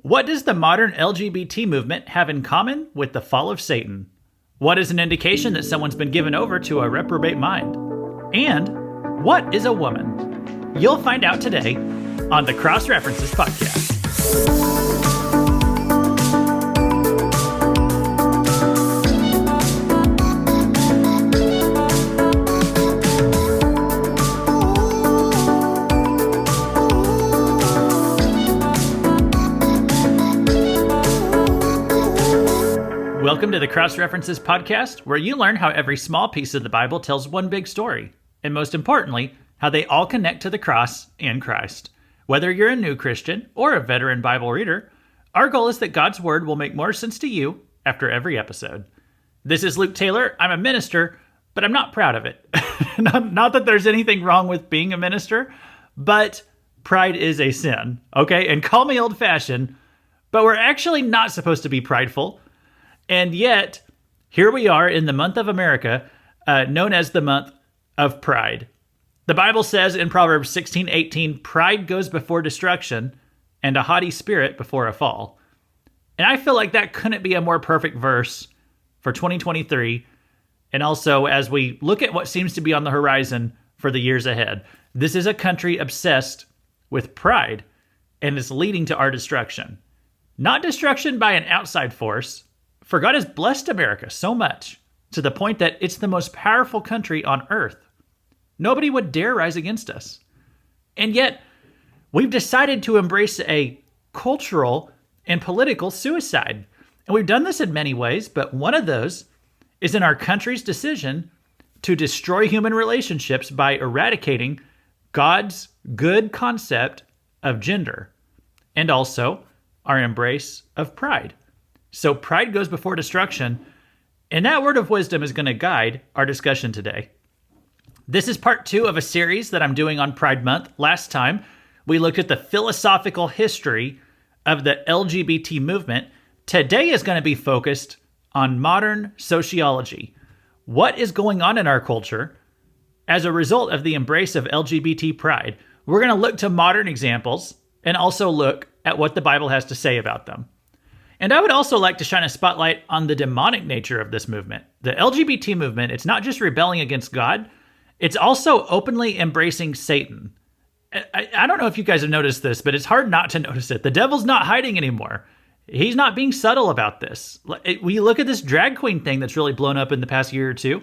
What does the modern LGBT movement have in common with the fall of Satan? What is an indication that someone's been given over to a reprobate mind? And what is a woman? You'll find out today on the Cross References Podcast. Welcome to the Cross References Podcast, where you learn how every small piece of the Bible tells one big story, and most importantly, how they all connect to the cross and Christ. Whether you're a new Christian or a veteran Bible reader, our goal is that God's Word will make more sense to you after every episode. This is Luke Taylor. I'm a minister, but I'm not proud of it. Not that there's anything wrong with being a minister, but pride is a sin, okay? And call me old-fashioned, but we're actually not supposed to be prideful. And yet, here we are in the month of America, known as the month of pride. The Bible says in Proverbs 16:18, pride goes before destruction, and a haughty spirit before a fall. And I feel like that couldn't be a more perfect verse for 2023, and also as we look at what seems to be on the horizon for the years ahead. This is a country obsessed with pride, and it's leading to our destruction. Not destruction by an outside force, for God has blessed America so much to the point that it's the most powerful country on earth. Nobody would dare rise against us. And yet, we've decided to embrace a cultural and political suicide. And we've done this in many ways, but one of those is in our country's decision to destroy human relationships by eradicating God's good concept of gender and also our embrace of pride. So pride goes before destruction, and that word of wisdom is going to guide our discussion today. This is part 2 of a series that I'm doing on Pride Month. Last time, we looked at the philosophical history of the LGBT movement. Today is going to be focused on modern sociology. What is going on in our culture as a result of the embrace of LGBT pride? We're going to look to modern examples and also look at what the Bible has to say about them. And I would also like to shine a spotlight on the demonic nature of this movement. The LGBT movement, it's not just rebelling against God, it's also openly embracing Satan. I don't know if you guys have noticed this, but it's hard not to notice it. The devil's not hiding anymore. He's not being subtle about this. We look at this drag queen thing that's really blown up in the past year or two.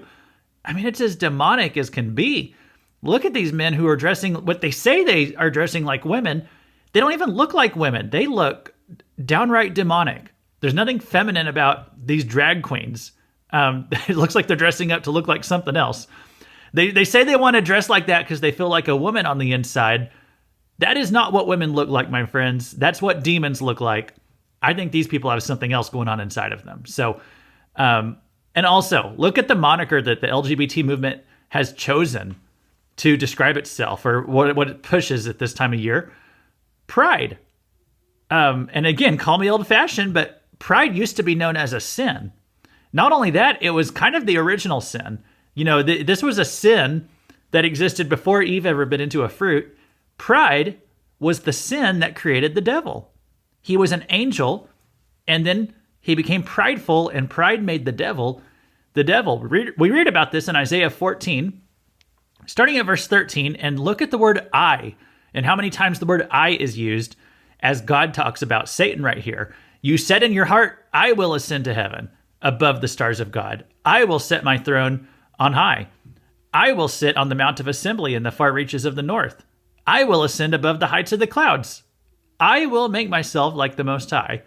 I mean, it's as demonic as can be. Look at these men who are dressing, what they say they are dressing like women. They don't even look like women. They look downright demonic. There's nothing feminine about these drag queens. It looks like they're dressing up to look like something else. They say they want to dress like that because they feel like a woman on the inside. That is not what women look like, my friends. That's what demons look like. I think these people have something else going on inside of them. So, and also, look at the moniker that the LGBT movement has chosen to describe itself, or what it pushes at this time of year. Pride. And again, call me old-fashioned, but pride used to be known as a sin. Not only that, it was kind of the original sin. You know, this was a sin that existed before Eve ever bit into a fruit. Pride was the sin that created the devil. He was an angel, and then he became prideful, and pride made the devil the devil. We read about this in Isaiah 14, starting at verse 13, and look at the word I, and how many times the word I is used as God talks about Satan right here. You said in your heart, I will ascend to heaven above the stars of God. I will set my throne on high. I will sit on the mount of assembly in the far reaches of the north. I will ascend above the heights of the clouds. I will make myself like the Most High.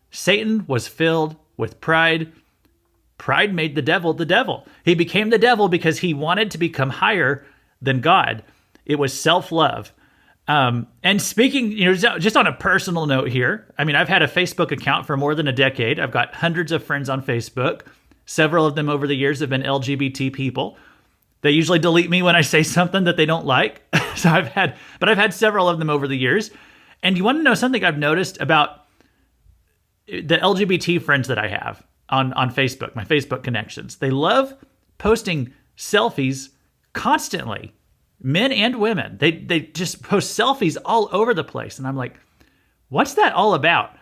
Satan was filled with pride. Pride made the devil the devil. He became the devil because he wanted to become higher than God. It was self-love. And speaking, just on a personal note here, I mean, I've had a Facebook account for more than a decade. I've got hundreds of friends on Facebook. Several of them over the years have been LGBT people. They usually delete me when I say something that they don't like. So I've had several of them over the years. And you want to know something I've noticed about the LGBT friends that I have on Facebook, my Facebook connections? They love posting selfies constantly. Men and women, they just post selfies all over the place. And I'm like, what's that all about?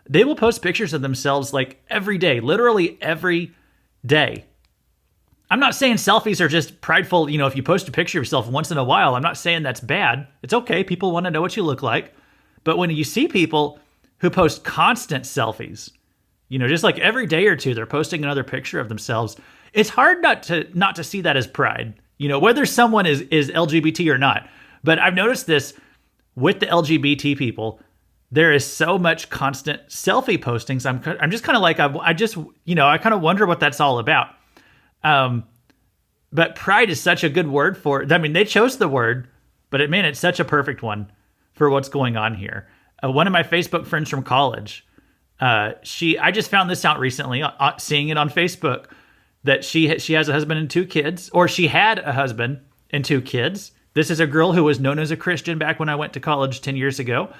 They will post pictures of themselves like every day, literally every day. I'm not saying selfies are just prideful. If you post a picture of yourself once in a while, I'm not saying that's bad. It's okay. People want to know what you look like. But when you see people who post constant selfies, just like every day or two, they're posting another picture of themselves. It's hard not to see that as pride, whether someone is LGBT or not. But I've noticed this with the LGBT people. There is so much constant selfie postings. I'm just kind of like, I kind of wonder what that's all about. But pride is such a good word for it. I mean, they chose the word, but it's such a perfect one for what's going on here. One of my Facebook friends from college, I just found this out recently, seeing it on Facebook, that she has a husband and 2 kids, or she had a husband and 2 kids. This is a girl who was known as a Christian back when I went to college 10 years ago.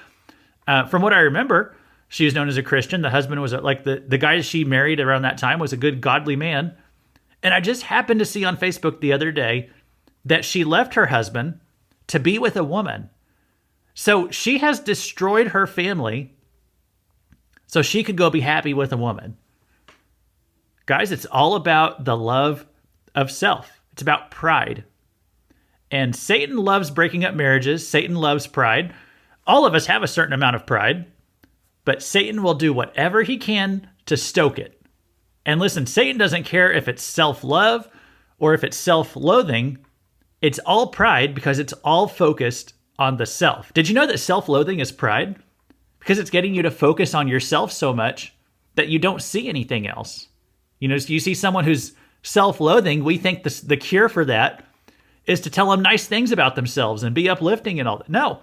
From what I remember, she was known as a Christian. The husband was like the guy she married around that time was a good, godly man. And I just happened to see on Facebook the other day that she left her husband to be with a woman. So she has destroyed her family so she could go be happy with a woman. Guys, it's all about the love of self. It's about pride. And Satan loves breaking up marriages. Satan loves pride. All of us have a certain amount of pride, but Satan will do whatever he can to stoke it. And listen, Satan doesn't care if it's self-love or if it's self-loathing. It's all pride because it's all focused on the self. Did you know that self-loathing is pride? Because it's getting you to focus on yourself so much that you don't see anything else. You see someone who's self-loathing, we think the cure for that is to tell them nice things about themselves and be uplifting and all that. No.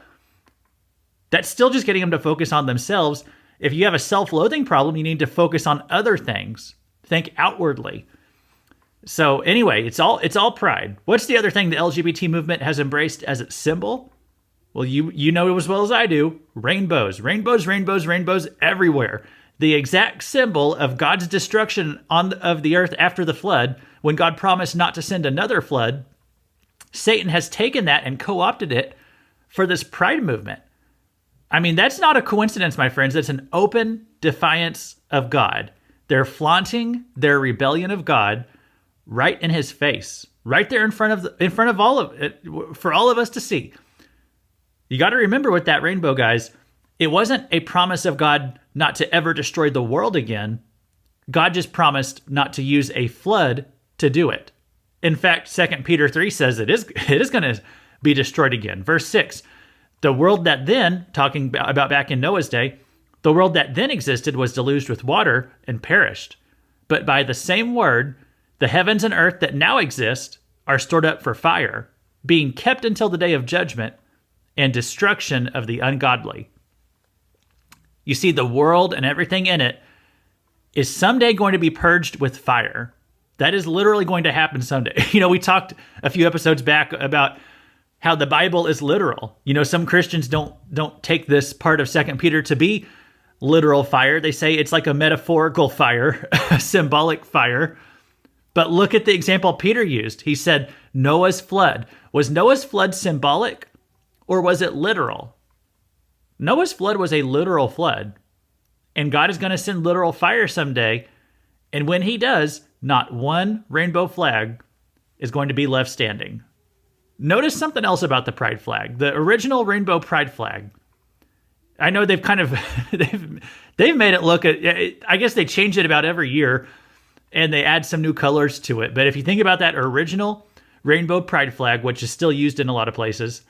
That's still just getting them to focus on themselves. If you have a self-loathing problem, you need to focus on other things. Think outwardly. So anyway, it's all pride. What's the other thing the LGBT movement has embraced as its symbol? Well, you know as well as I do, rainbows. Rainbows, rainbows, rainbows everywhere. The exact symbol of God's destruction of the earth after the flood, when God promised not to send another flood, Satan has taken that and co-opted it for this pride movement. That's not a coincidence, my friends. It's an open defiance of God. They're flaunting their rebellion of God right in his face, right there in front of all of it, for all of us to see. You got to remember with that rainbow, guys, it wasn't a promise of God not to ever destroy the world again. God just promised not to use a flood to do it. In fact, 2 Peter 3 says it is going to be destroyed again. Verse 6, the world that then, talking about back in Noah's day, the world that then existed was deluged with water and perished. But by the same word, the heavens and earth that now exist are stored up for fire, being kept until the day of judgment and destruction of the ungodly. You see, the world and everything in it is someday going to be purged with fire. That is literally going to happen someday. We talked a few episodes back about how the Bible is literal. Some Christians don't take this part of 2 Peter to be literal fire. They say it's like a metaphorical fire, a symbolic fire. But look at the example Peter used. He said, Noah's flood. Was Noah's flood symbolic or was it literal? Noah's flood was a literal flood. And God is going to send literal fire someday. And when he does, not one rainbow flag is going to be left standing. Notice something else about the pride flag. The original rainbow pride flag. I know they've kind of they've made it look I guess they change it about every year and they add some new colors to it. But if you think about that original rainbow pride flag, which is still used in a lot of places,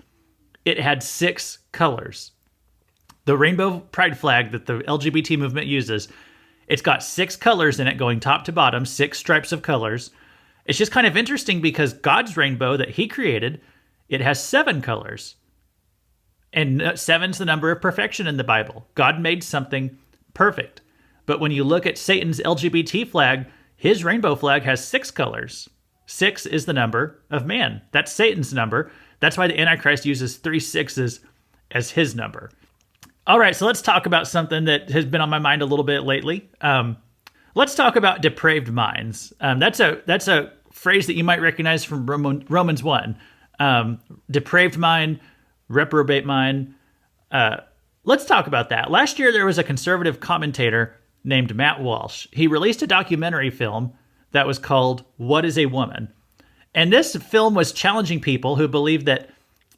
it had 6 colors. The rainbow pride flag that the LGBT movement uses, it's got 6 colors in it going top to bottom, 6 stripes of colors. It's just kind of interesting because God's rainbow that he created, it has 7 colors. And 7's the number of perfection in the Bible. God made something perfect. But when you look at Satan's LGBT flag, his rainbow flag has 6 colors. 6 is the number of man. That's Satan's number. That's why the Antichrist uses 3 6s as his number. All right, so let's talk about something that has been on my mind a little bit lately. Let's talk about depraved minds. That's a phrase that you might recognize from Romans 1. Depraved mind, reprobate mind. let's talk about that. Last year, there was a conservative commentator named Matt Walsh. He released a documentary film that was called What is a Woman? And this film was challenging people who believed that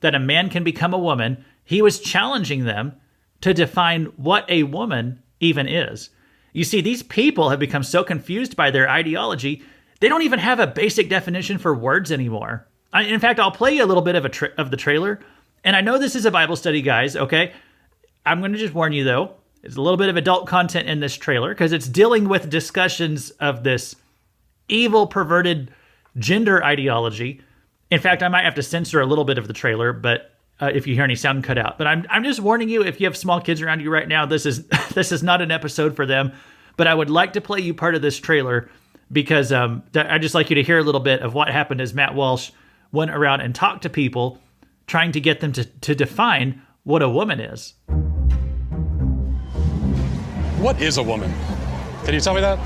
a man can become a woman. He was challenging them to define what a woman even is. You see, these people have become so confused by their ideology, they don't even have a basic definition for words anymore. In fact, I'll play you a little bit of the trailer. And I know this is a Bible study, guys, okay? I'm going to just warn you, though. There's a little bit of adult content in this trailer because it's dealing with discussions of this evil, perverted gender ideology. In fact, I might have to censor a little bit of the trailer, but if you hear any sound cut out. But I'm just warning you, if you have small kids around you right now, this is not an episode for them. But I would like to play you part of this trailer because I'd just like you to hear a little bit of what happened as Matt Walsh went around and talked to people trying to get them to define what a woman is. What is a woman? Can you tell me that?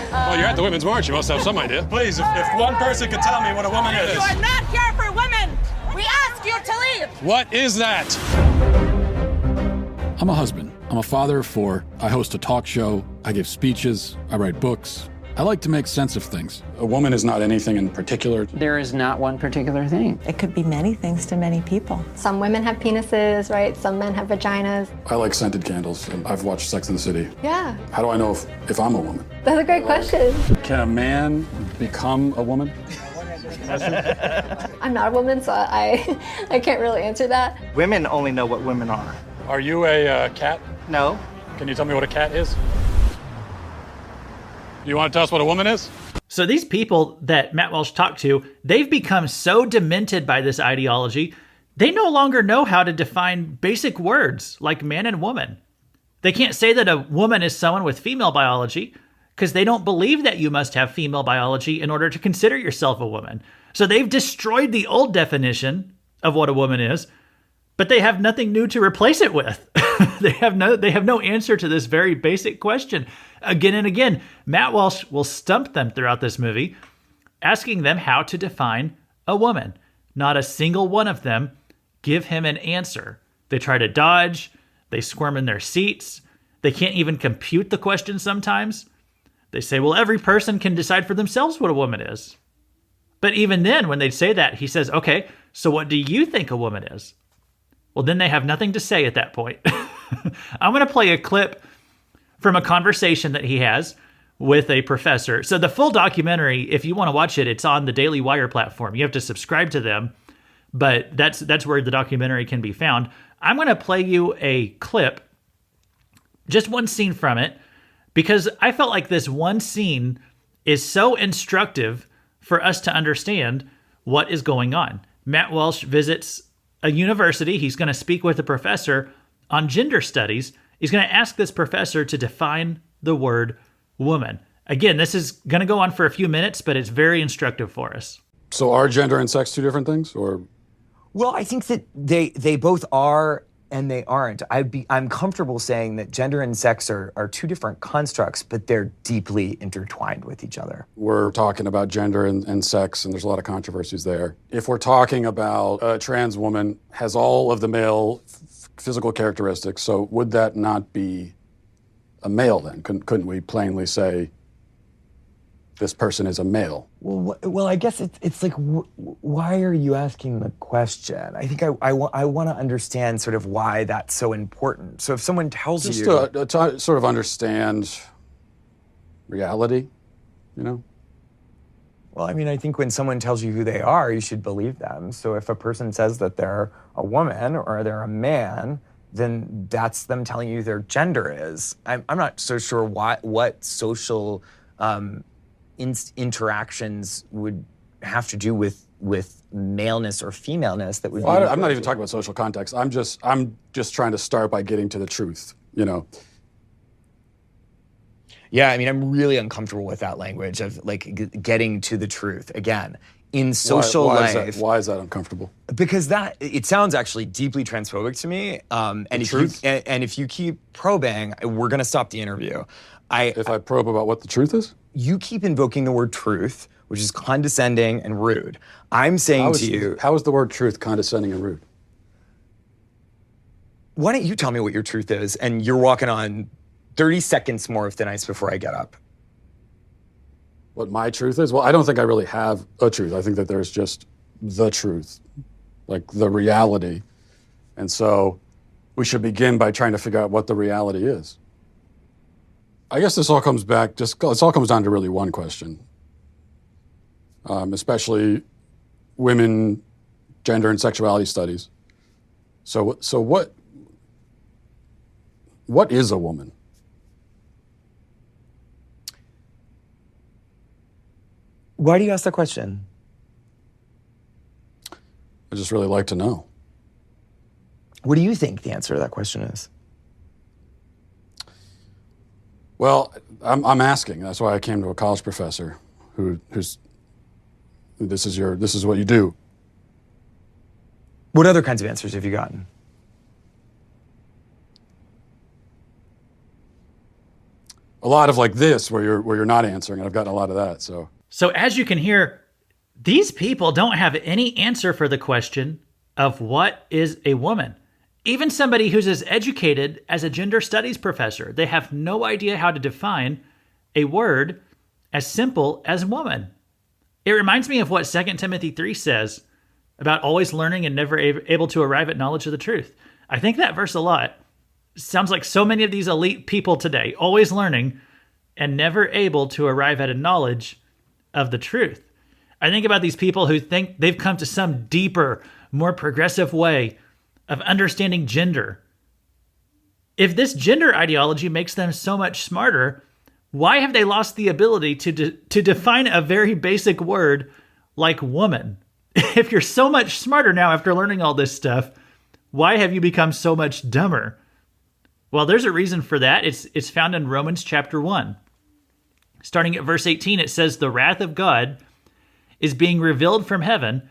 Well, you're at the Women's March. You must have some idea. Please, if one person could tell me what a woman is. You are not here for women. We ask you to leave. What is that? I'm a husband. I'm a father of 4. I host a talk show. I give speeches. I write books. I like to make sense of things. A woman is not anything in particular. There is not one particular thing. It could be many things to many people. Some women have penises, right? Some men have vaginas. I like scented candles, and I've watched Sex and the City. Yeah. How do I know if I'm a woman? That's a great question. Can a man become a woman? I'm not a woman, so I can't really answer that. Women only know what women are. Are you a cat? No. Can you tell me what a cat is? You want to tell us what a woman is? So these people that Matt Walsh talked to, they've become so demented by this ideology, they no longer know how to define basic words like man and woman. They can't say that a woman is someone with female biology because they don't believe that you must have female biology in order to consider yourself a woman. So they've destroyed the old definition of what a woman is, but they have nothing new to replace it with. They have no answer to this very basic question. Again and again, Matt Walsh will stump them throughout this movie, asking them how to define a woman. Not a single one of them give him an answer. They try to dodge, they squirm in their seats, they can't even compute the question sometimes. They say, well, every person can decide for themselves what a woman is. But even then, when they say that, he says, okay, so what do you think a woman is? Well, then they have nothing to say at that point. I'm going to play a clip from a conversation that he has with a professor. So the full documentary, if you want to watch it, it's on the Daily Wire platform. You have to subscribe to them, but that's where the documentary can be found. I'm going to play you a clip, just one scene from it, because I felt like this one scene is so instructive for us to understand what is going on. Matt Walsh visits a university. He's going to speak with a professor on gender studies. He's going to ask this professor to define the word woman. Again, this is going to go on for a few minutes, but it's very instructive for us. So are gender and sex two different things, or? Well, I think that they both are and they aren't. I'm comfortable saying that gender and sex are two different constructs, but they're deeply intertwined with each other. We're talking about gender and sex, and there's a lot of controversies there. If we're talking about a trans woman has all of the male physical characteristics, so would that not be a male then? Couldn't we plainly say this person is a male? Well, I guess it's like, why are you asking the question? I think I want to understand sort of why that's so important. So if someone tells you... Just to sort of understand reality, you know? Well, I mean, I think when someone tells you who they are, you should believe them. So if a person says that they're a woman or they're a man, then that's them telling you their gender is. I'm not so sure what social interactions would have to do with maleness or femaleness that would be... I'm not even talking about social context. I'm just trying to start by getting to the truth, you know? Yeah, I mean, I'm really uncomfortable with that language of like getting to the truth. Again, in social life. Why is that uncomfortable? Because it sounds actually deeply transphobic to me. And if you keep probing, we're going to stop the interview. If I probe about what the truth is? You keep invoking the word truth, which is condescending and rude. I'm saying to you... How is the word truth condescending and rude? Why don't you tell me what your truth is? And you're walking on 30 seconds more of thin ice before I get up. What my truth is? Well, I don't think I really have a truth. I think that there's just the truth, like the reality. And so we should begin by trying to figure out what the reality is. I guess this all comes back, it all comes down to really one question, especially women, gender and sexuality studies. So what is a woman? Why do you ask that question? I just really like to know. What do you think the answer to that question is? Well, I'm asking. That's why I came to a college professor who's this is what you do. What other kinds of answers have you gotten? A lot of like this, where you're not answering, and I've gotten a lot of that. So as you can hear, these people don't have any answer for the question of what is a woman. Even somebody who's as educated as a gender studies professor, they have no idea how to define a word as simple as woman. It reminds me of what 2 Timothy 3 says about always learning and never able to arrive at knowledge of the truth. I think that verse a lot. Sounds like so many of these elite people today, always learning and never able to arrive at a knowledge of the truth. I think about these people who think they've come to some deeper, more progressive way of understanding gender. If this gender ideology makes them so much smarter, why have they lost the ability to define a very basic word like woman? If you're so much smarter now after learning all this stuff, why have you become so much dumber? Well, there's a reason for that. It's found in Romans chapter 1. Starting at verse 18, it says, "The wrath of God is being revealed from heaven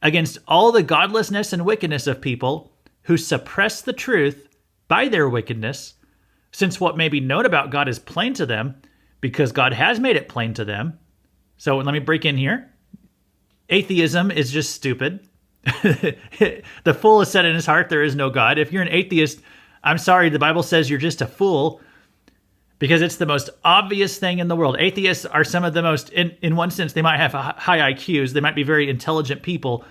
against all the godlessness and wickedness of people who suppress the truth by their wickedness, since what may be known about God is plain to them, because God has made it plain to them." So let me break in here. Atheism is just stupid. The fool has said in his heart, there is no God. If you're an atheist, I'm sorry, the Bible says you're just a fool, because it's the most obvious thing in the world. Atheists are some of the most, in one sense, they might have high IQs. They might be very intelligent people,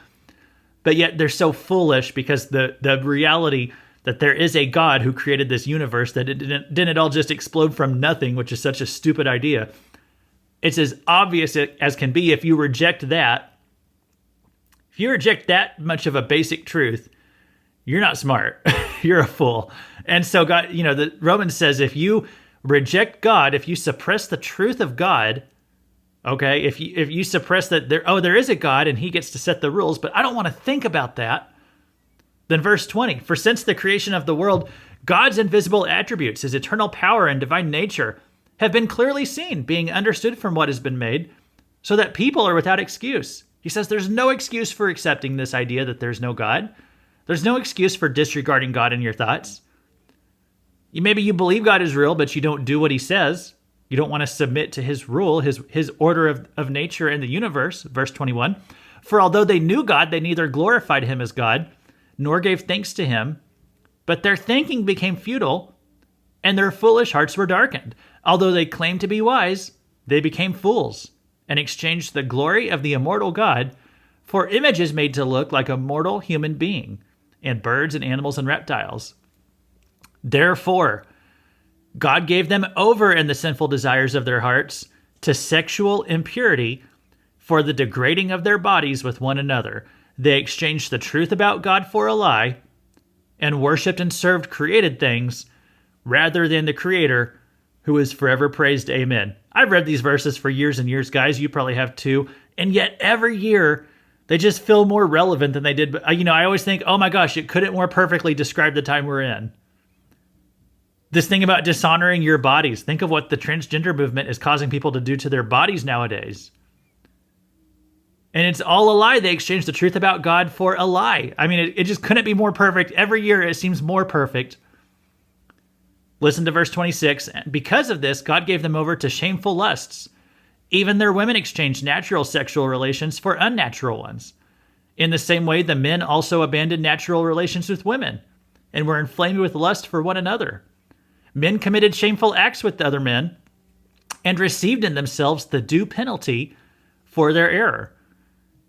but yet they're so foolish because the reality that there is a God who created this universe, that it didn't all just explode from nothing, which is such a stupid idea. It's as obvious as can be. If you reject that, if you reject that much of a basic truth, you're not smart. You're a fool. And so God, the Romans says, if you reject God, if you suppress the truth of God, okay, if you suppress that there is a God and he gets to set the rules, but I don't want to think about that, then verse 20, "For since the creation of the world, God's invisible attributes, his eternal power and divine nature, have been clearly seen, being understood from what has been made, so that people are without excuse." He says there's no excuse for accepting this idea that there's no God. There's no excuse for disregarding God in your thoughts. Maybe you believe God is real, but you don't do what he says. You don't want to submit to his rule, his order of nature and the universe. Verse 21, "For although they knew God, they neither glorified him as God, nor gave thanks to him, but their thinking became futile, and their foolish hearts were darkened. Although they claimed to be wise, they became fools, and exchanged the glory of the immortal God for images made to look like a mortal human being, and birds and animals and reptiles. Therefore, God gave them over in the sinful desires of their hearts to sexual impurity for the degrading of their bodies with one another. They exchanged the truth about God for a lie and worshipped and served created things rather than the Creator, who is forever praised. Amen." I've read these verses for years and years, guys. You probably have too. And yet every year they just feel more relevant than they did. But I always think, oh my gosh, it couldn't more perfectly describe the time we're in. This thing about dishonoring your bodies. Think of what the transgender movement is causing people to do to their bodies nowadays. And it's all a lie. They exchanged the truth about God for a lie. I mean, it just couldn't be more perfect. Every year it seems more perfect. Listen to verse 26. "Because of this, God gave them over to shameful lusts. Even their women exchanged natural sexual relations for unnatural ones. In the same way, the men also abandoned natural relations with women and were inflamed with lust for one another. Men committed shameful acts with other men and received in themselves the due penalty for their error.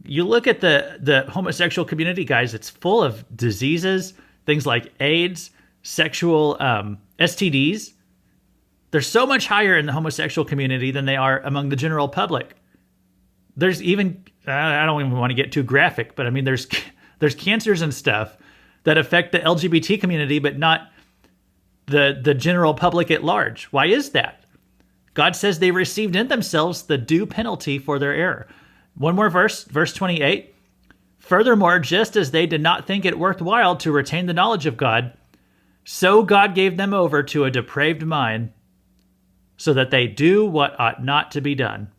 You look at the homosexual community, guys, it's full of diseases, things like AIDS, sexual STDs. They're so much higher in the homosexual community than they are among the general public. There's even, I don't even want to get too graphic, but I mean, there's cancers and stuff that affect the LGBT community, but not the general public at large. Why is that? God says they received in themselves the due penalty for their error. One more verse, verse 28. Furthermore, just as they did not think it worthwhile to retain the knowledge of God, so God gave them over to a depraved mind, so that they do what ought not to be done.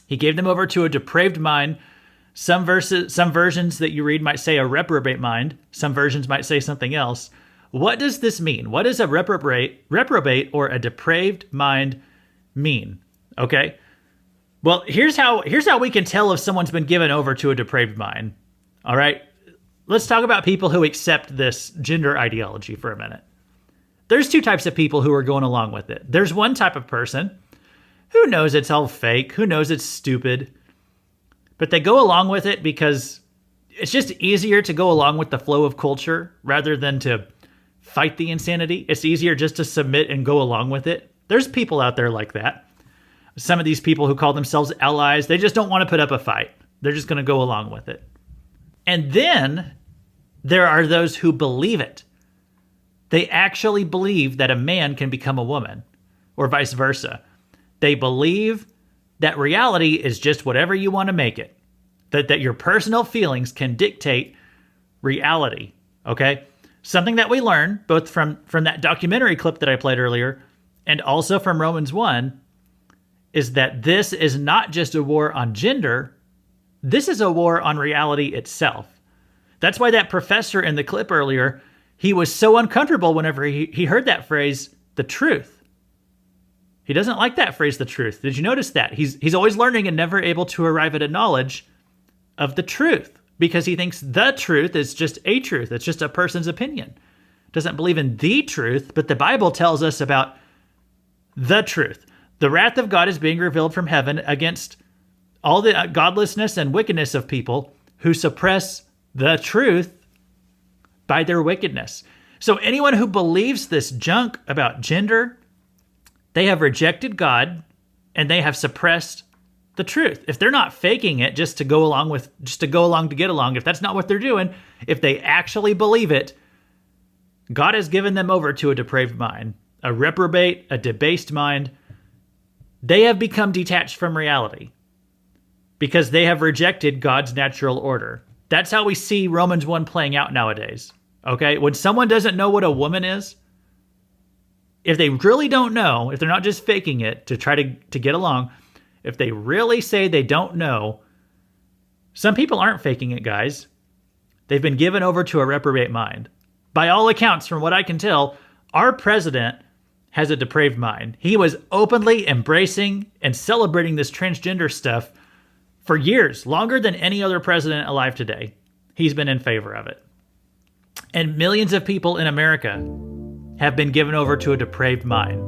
He gave them over to a depraved mind. Some versions that you read might say a reprobate mind. Some versions might say something else. What does this mean? What does a reprobate or a depraved mind mean? Okay. Well, here's how we can tell if someone's been given over to a depraved mind. All right. Let's talk about people who accept this gender ideology for a minute. There's two types of people who are going along with it. There's one type of person who knows it's all fake, who knows it's stupid, but they go along with it because it's just easier to go along with the flow of culture rather than to fight the insanity. It's easier just to submit and go along with it. There's people out there like that. Some of these people who call themselves allies, they just don't want to put up a fight. They're just going to go along with it. And then there are those who believe it. They actually believe that a man can become a woman, or vice versa. They believe that reality is just whatever you want to make it. That your personal feelings can dictate reality, okay? Something that we learn, both from that documentary clip that I played earlier, and also from Romans 1, is that this is not just a war on gender, this is a war on reality itself. That's why that professor in the clip earlier, he was so uncomfortable whenever he heard that phrase, the truth. He doesn't like that phrase, the truth. Did you notice that? He's always learning and never able to arrive at a knowledge of the truth because he thinks the truth is just a truth. It's just a person's opinion. Doesn't believe in the truth, but the Bible tells us about the truth. The wrath of God is being revealed from heaven against all the godlessness and wickedness of people who suppress the truth by their wickedness. So anyone who believes this junk about gender, they have rejected God and they have suppressed the truth. If they're not faking it just to go along to get along, if that's not what they're doing, if they actually believe it, God has given them over to a depraved mind, a reprobate, a debased mind. They have become detached from reality because they have rejected God's natural order. That's how we see Romans 1 playing out nowadays. Okay? When someone doesn't know what a woman is, if they really don't know, if they're not just faking it to try to get along, if they really say they don't know, some people aren't faking it, guys. They've been given over to a reprobate mind. By all accounts, from what I can tell, our president has a depraved mind. He was openly embracing and celebrating this transgender stuff for years, longer than any other president alive today. He's been in favor of it. And millions of people in America have been given over to a depraved mind.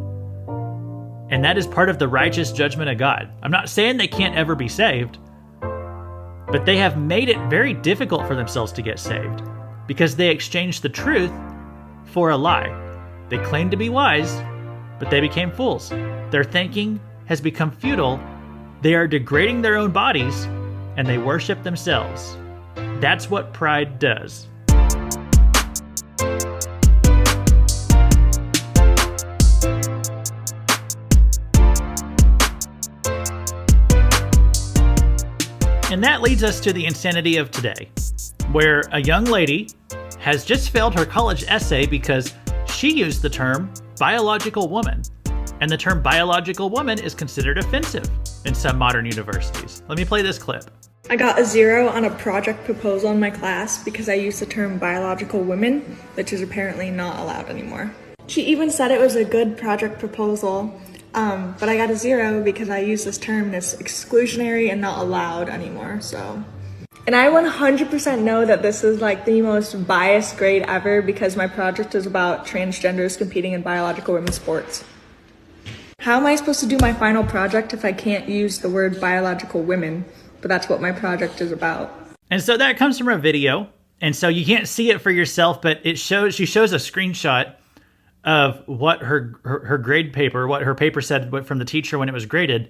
And that is part of the righteous judgment of God. I'm not saying they can't ever be saved, but they have made it very difficult for themselves to get saved because they exchanged the truth for a lie. They claimed to be wise, but they became fools. Their thinking has become futile. They are degrading their own bodies, and they worship themselves. That's what pride does. And that leads us to the insanity of today, where a young lady has just failed her college essay because she used the term biological woman. And the term biological woman is considered offensive in some modern universities. Let me play this clip. I got a 0 on a project proposal in my class because I used the term biological women, which is apparently not allowed anymore. She even said it was a good project proposal, but I got a 0 because I used this term and it's exclusionary and not allowed anymore, so And I 100% know that this is like the most biased grade ever because my project is about transgenders competing in biological women's sports. How am I supposed to do my final project if I can't use the word biological women? But that's what my project is about. And so that comes from a video. And so you can't see it for yourself, but she shows a screenshot of what her grade paper, what her paper said from the teacher when it was graded.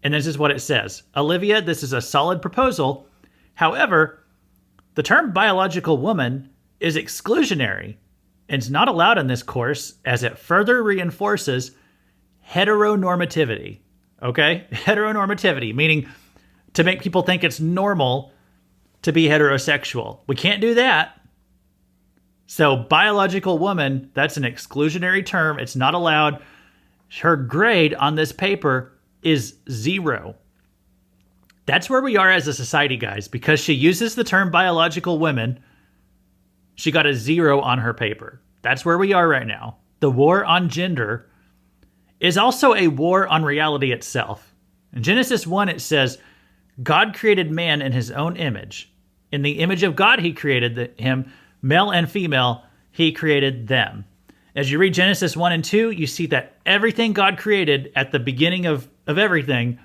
And this is what it says. Olivia, this is a solid proposal. However, the term biological woman is exclusionary and is not allowed in this course as it further reinforces heteronormativity. Okay? Heteronormativity, meaning to make people think it's normal to be heterosexual. We can't do that. So biological woman, that's an exclusionary term. It's not allowed. Her grade on this paper is 0. That's where we are as a society, guys. Because she uses the term biological women, she got a 0 on her paper. That's where we are right now. The war on gender is also a war on reality itself. In Genesis 1, it says, God created man in his own image. In the image of God, he created him. Male and female, he created them. As you read Genesis 1 and 2, you see that everything God created at the beginning of everything,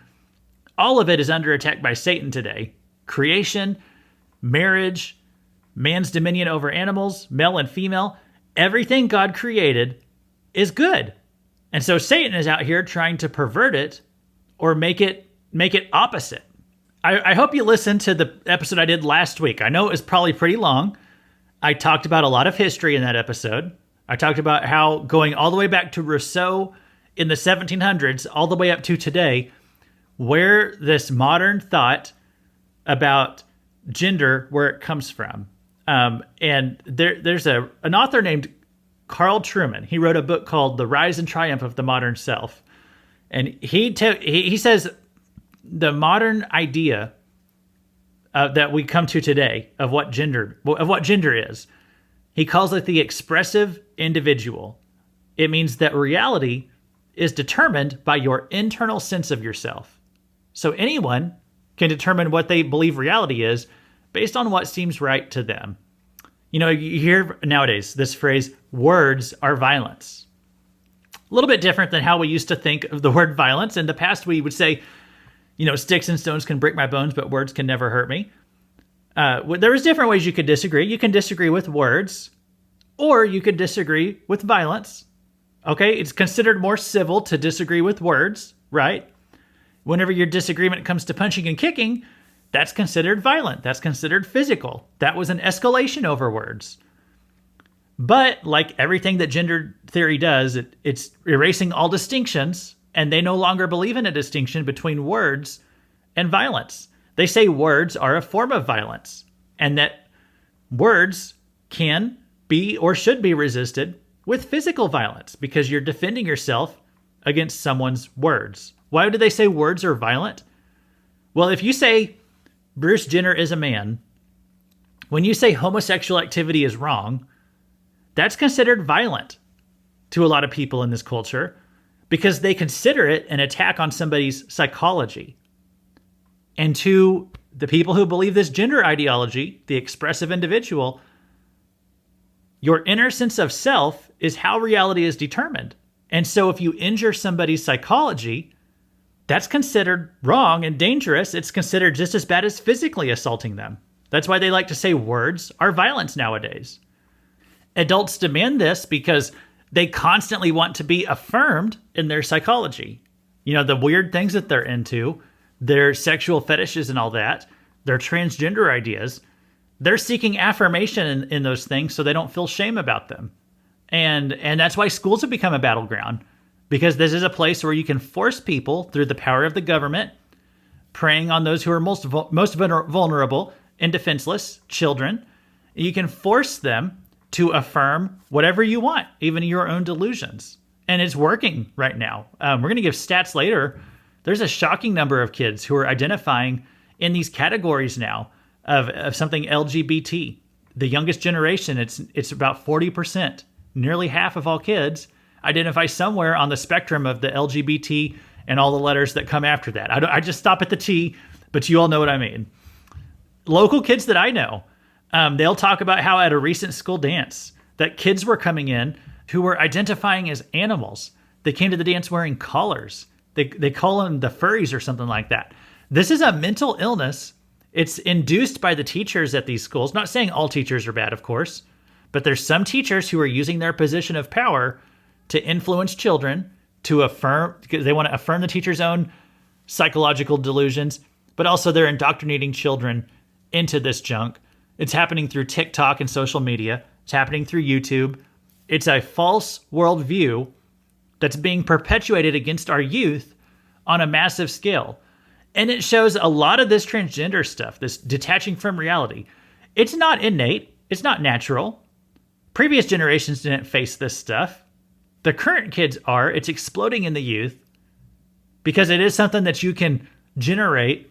all of it is under attack by Satan today. Creation, marriage, man's dominion over animals, male and female, everything God created is good. And so Satan is out here trying to pervert it or make it opposite. I hope you listened to the episode I did last week. I know it was probably pretty long. I talked about a lot of history in that episode. I talked about how going all the way back to Rousseau in the 1700s, all the way up to today, where this modern thought about gender, where it comes from. And there's an author named Carl Trueman. He wrote a book called The Rise and Triumph of the Modern Self. And he says the modern idea that we come to today of what gender is, he calls it the expressive individual. It means that reality is determined by your internal sense of yourself. So anyone can determine what they believe reality is based on what seems right to them. You know, you hear nowadays this phrase, words are violence. A little bit different than how we used to think of the word violence. In the past, we would say, you know, sticks and stones can break my bones, but words can never hurt me. There was different ways you could disagree. You can disagree with words, or you could disagree with violence. Okay, it's considered more civil to disagree with words, right? Whenever your disagreement comes to punching and kicking, that's considered violent. That's considered physical. That was an escalation over words. But like everything that gender theory does, it's erasing all distinctions, and they no longer believe in a distinction between words and violence. They say words are a form of violence, and that words can be or should be resisted with physical violence because you're defending yourself against someone's words. Why do they say words are violent? Well, if you say Bruce Jenner is a man, when you say homosexual activity is wrong, that's considered violent to a lot of people in this culture because they consider it an attack on somebody's psychology. And to the people who believe this gender ideology, the expressive individual, your inner sense of self is how reality is determined. And so if you injure somebody's psychology, that's considered wrong and dangerous. It's considered just as bad as physically assaulting them. That's why they like to say words are violence nowadays. Adults demand this because they constantly want to be affirmed in their psychology. You know, the weird things that they're into, their sexual fetishes and all that, their transgender ideas, they're seeking affirmation in those things so they don't feel shame about them. And that's why schools have become a battleground, because this is a place where you can force people through the power of the government, preying on those who are most vulnerable and defenseless, children. You can force them to affirm whatever you want, even your own delusions. And it's working right now. We're going to give stats later. There's a shocking number of kids who are identifying in these categories now of something LGBT. The youngest generation, it's about 40%. Nearly half of all kids identify somewhere on the spectrum of the LGBT and all the letters that come after that. I just stop at the T, but you all know what I mean. local kids that I know, they'll talk about how at a recent school dance that kids were coming in who were identifying as animals. They came to the dance wearing collars. They call them the furries or something like that. This is a mental illness. It's induced by the teachers at these schools. Not saying all teachers are bad, of course, but there's some teachers who are using their position of power to influence children, to affirm, because they want to affirm the teacher's own psychological delusions, but also they're indoctrinating children into this junk. It's happening through TikTok and social media. It's happening through YouTube. It's a false worldview that's being perpetuated against our youth on a massive scale. And it shows a lot of this transgender stuff, this detaching from reality. It's not innate. It's not natural. Previous generations didn't face this stuff. The current kids are. It's exploding in the youth because it is something that you can generate.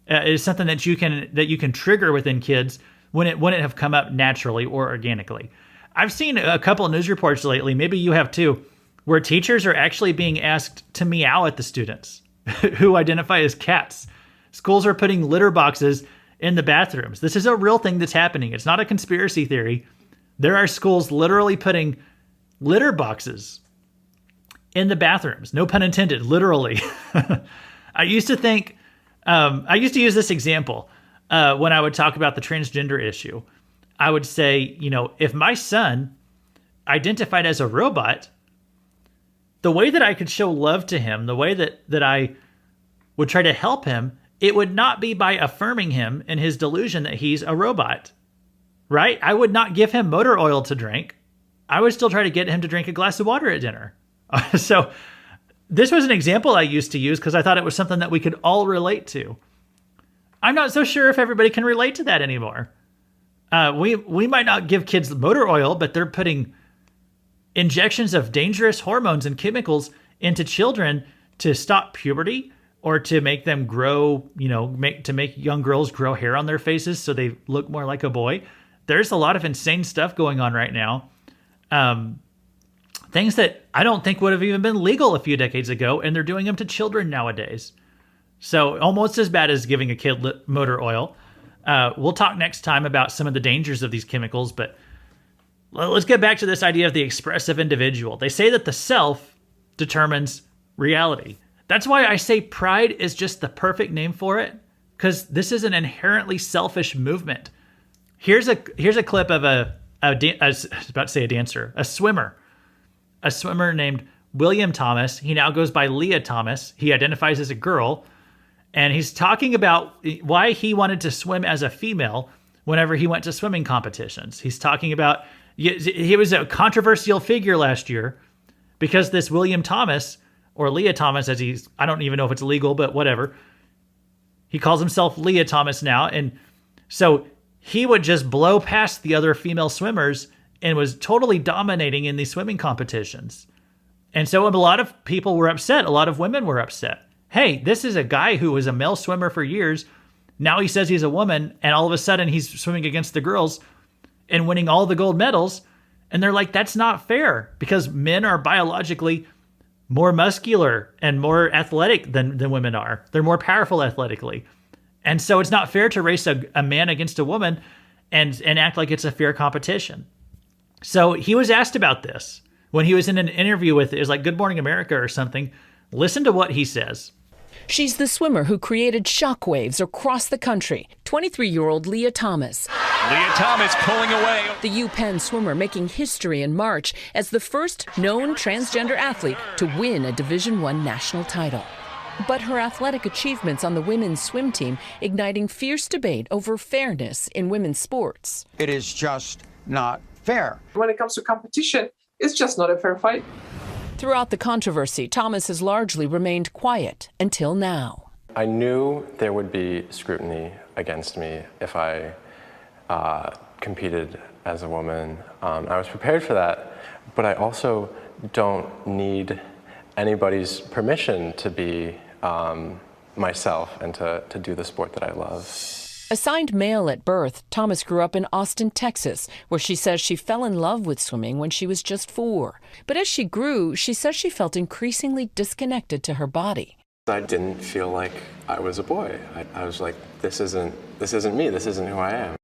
It is something that you can trigger within kids when it wouldn't have come up naturally or organically. I've seen a couple of news reports lately, maybe you have too, where teachers are actually being asked to meow at the students who identify as cats. Schools are putting litter boxes in the bathrooms. This is a real thing that's happening. It's not a conspiracy theory. There are schools literally putting litter boxes in the bathrooms. No pun intended, literally. I used to use this example when I would talk about the transgender issue. I would say, if my son identified as a robot, the way that I could show love to him, the way that I would try to help him, it would not be by affirming him in his delusion that he's a robot, right? I would not give him motor oil to drink. I would still try to get him to drink a glass of water at dinner. So this was an example I used to use because I thought it was something that we could all relate to. I'm not so sure if everybody can relate to that anymore. We might not give kids motor oil, but they're putting injections of dangerous hormones and chemicals into children to stop puberty or to make them grow, to make young girls grow hair on their faces so they look more like a boy. There's a lot of insane stuff going on right now. Things that I don't think would have even been legal a few decades ago, and they're doing them to children nowadays. So almost as bad as giving a kid motor oil. We'll talk next time about some of the dangers of these chemicals, but let's get back to this idea of the expressive individual. They say that the self determines reality. That's why I say pride is just the perfect name for it, because this is an inherently selfish movement. Here's a clip of I was about to say a dancer, a swimmer named William Thomas. He now goes by Leah Thomas. He identifies as a girl, and he's talking about why he wanted to swim as a female whenever he went to swimming competitions. He's talking about, he was a controversial figure last year because this William Thomas, or Leah Thomas as I don't even know if it's legal, but whatever. He calls himself Leah Thomas now. And so he would just blow past the other female swimmers and was totally dominating in these swimming competitions. And so a lot of people were upset. A lot of women were upset. Hey, this is a guy who was a male swimmer for years. Now he says he's a woman, and all of a sudden he's swimming against the girls and winning all the gold medals. And they're like, that's not fair, because men are biologically more muscular and more athletic than women are. They're more powerful athletically. And so it's not fair to race a man against a woman and act like it's a fair competition. So he was asked about this when he was in an interview with, it was like Good Morning America or something. Listen to what he says. She's the swimmer who created shockwaves across the country, 23-year-old Leah Thomas. Leah Thomas pulling away. The UPenn swimmer making history in March as the first known transgender athlete to win a Division I national title. But her athletic achievements on the women's swim team igniting fierce debate over fairness in women's sports. It is just not fair. When it comes to competition, it's just not a fair fight. Throughout the controversy, Thomas has largely remained quiet until now. I knew there would be scrutiny against me if I competed as a woman. I was prepared for that, but I also don't need anybody's permission to be myself and to do the sport that I love. Assigned male at birth, Thomas grew up in Austin, Texas, where she says she fell in love with swimming when she was just 4. But as she grew, she says she felt increasingly disconnected to her body. I didn't feel like I was a boy. I was like, this isn't me. This isn't who I am.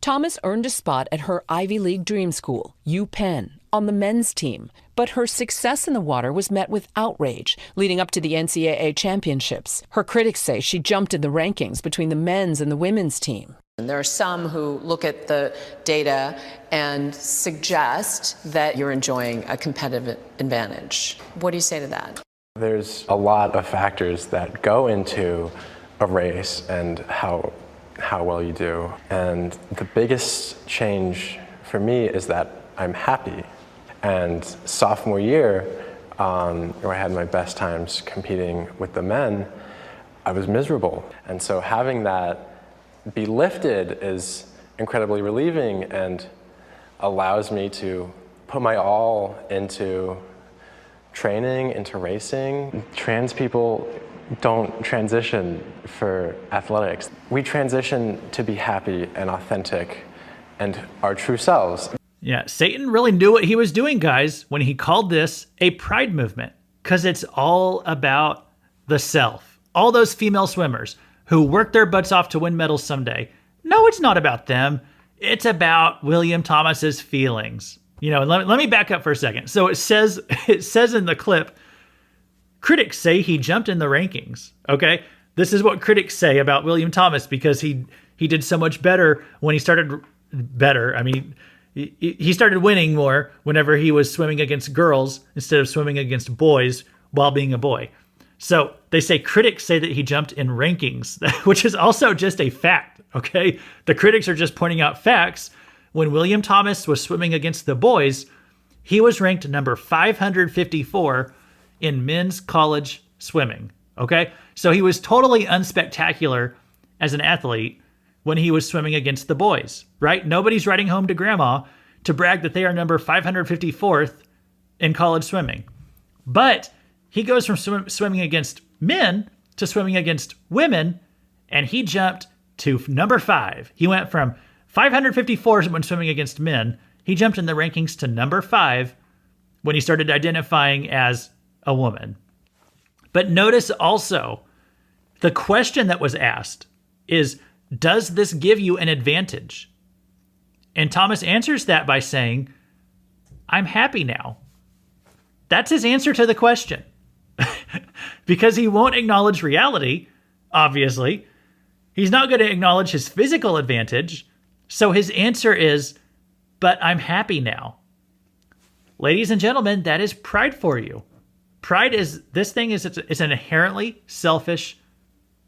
Thomas earned a spot at her Ivy League dream school, UPenn, on the men's team. But her success in the water was met with outrage leading up to the NCAA championships. Her critics say she jumped in the rankings between the men's and the women's team. And there are some who look at the data and suggest that you're enjoying a competitive advantage. What do you say to that? There's a lot of factors that go into a race and how well you do. And the biggest change for me is that I'm happy. And sophomore year, where I had my best times competing with the men, I was miserable. And so having that be lifted is incredibly relieving and allows me to put my all into training, into racing. Trans people don't transition for athletics. We transition to be happy and authentic and our true selves. Yeah, Satan really knew what he was doing, guys, when he called this a pride movement, because it's all about the self. All those female swimmers who work their butts off to win medals someday. No, it's not about them. It's about William Thomas's feelings. You know, let me back up for a second. So it says in the clip, critics say he jumped in the rankings. Okay, this is what critics say about William Thomas because he did so much better when he started better. I mean, he started winning more whenever he was swimming against girls instead of swimming against boys while being a boy. So they say critics say that he jumped in rankings, which is also just a fact. Okay, the critics are just pointing out facts. When William Thomas was swimming against the boys, he was ranked number 554 in men's college swimming. Okay, so he was totally unspectacular as an athlete when he was swimming against the boys, right? Nobody's writing home to grandma to brag that they are number 554th in college swimming. But he goes from swimming against men to swimming against women, and he jumped to number 5. He went from 554 when swimming against men. He jumped in the rankings to number 5 when he started identifying as a woman. But notice also, the question that was asked is, does this give you an advantage? And Thomas answers that by saying, I'm happy now. That's his answer to the question. Because he won't acknowledge reality, obviously. He's not going to acknowledge his physical advantage. So his answer is, but I'm happy now. Ladies and gentlemen, that is pride for you. Pride is, this thing is, it's an inherently selfish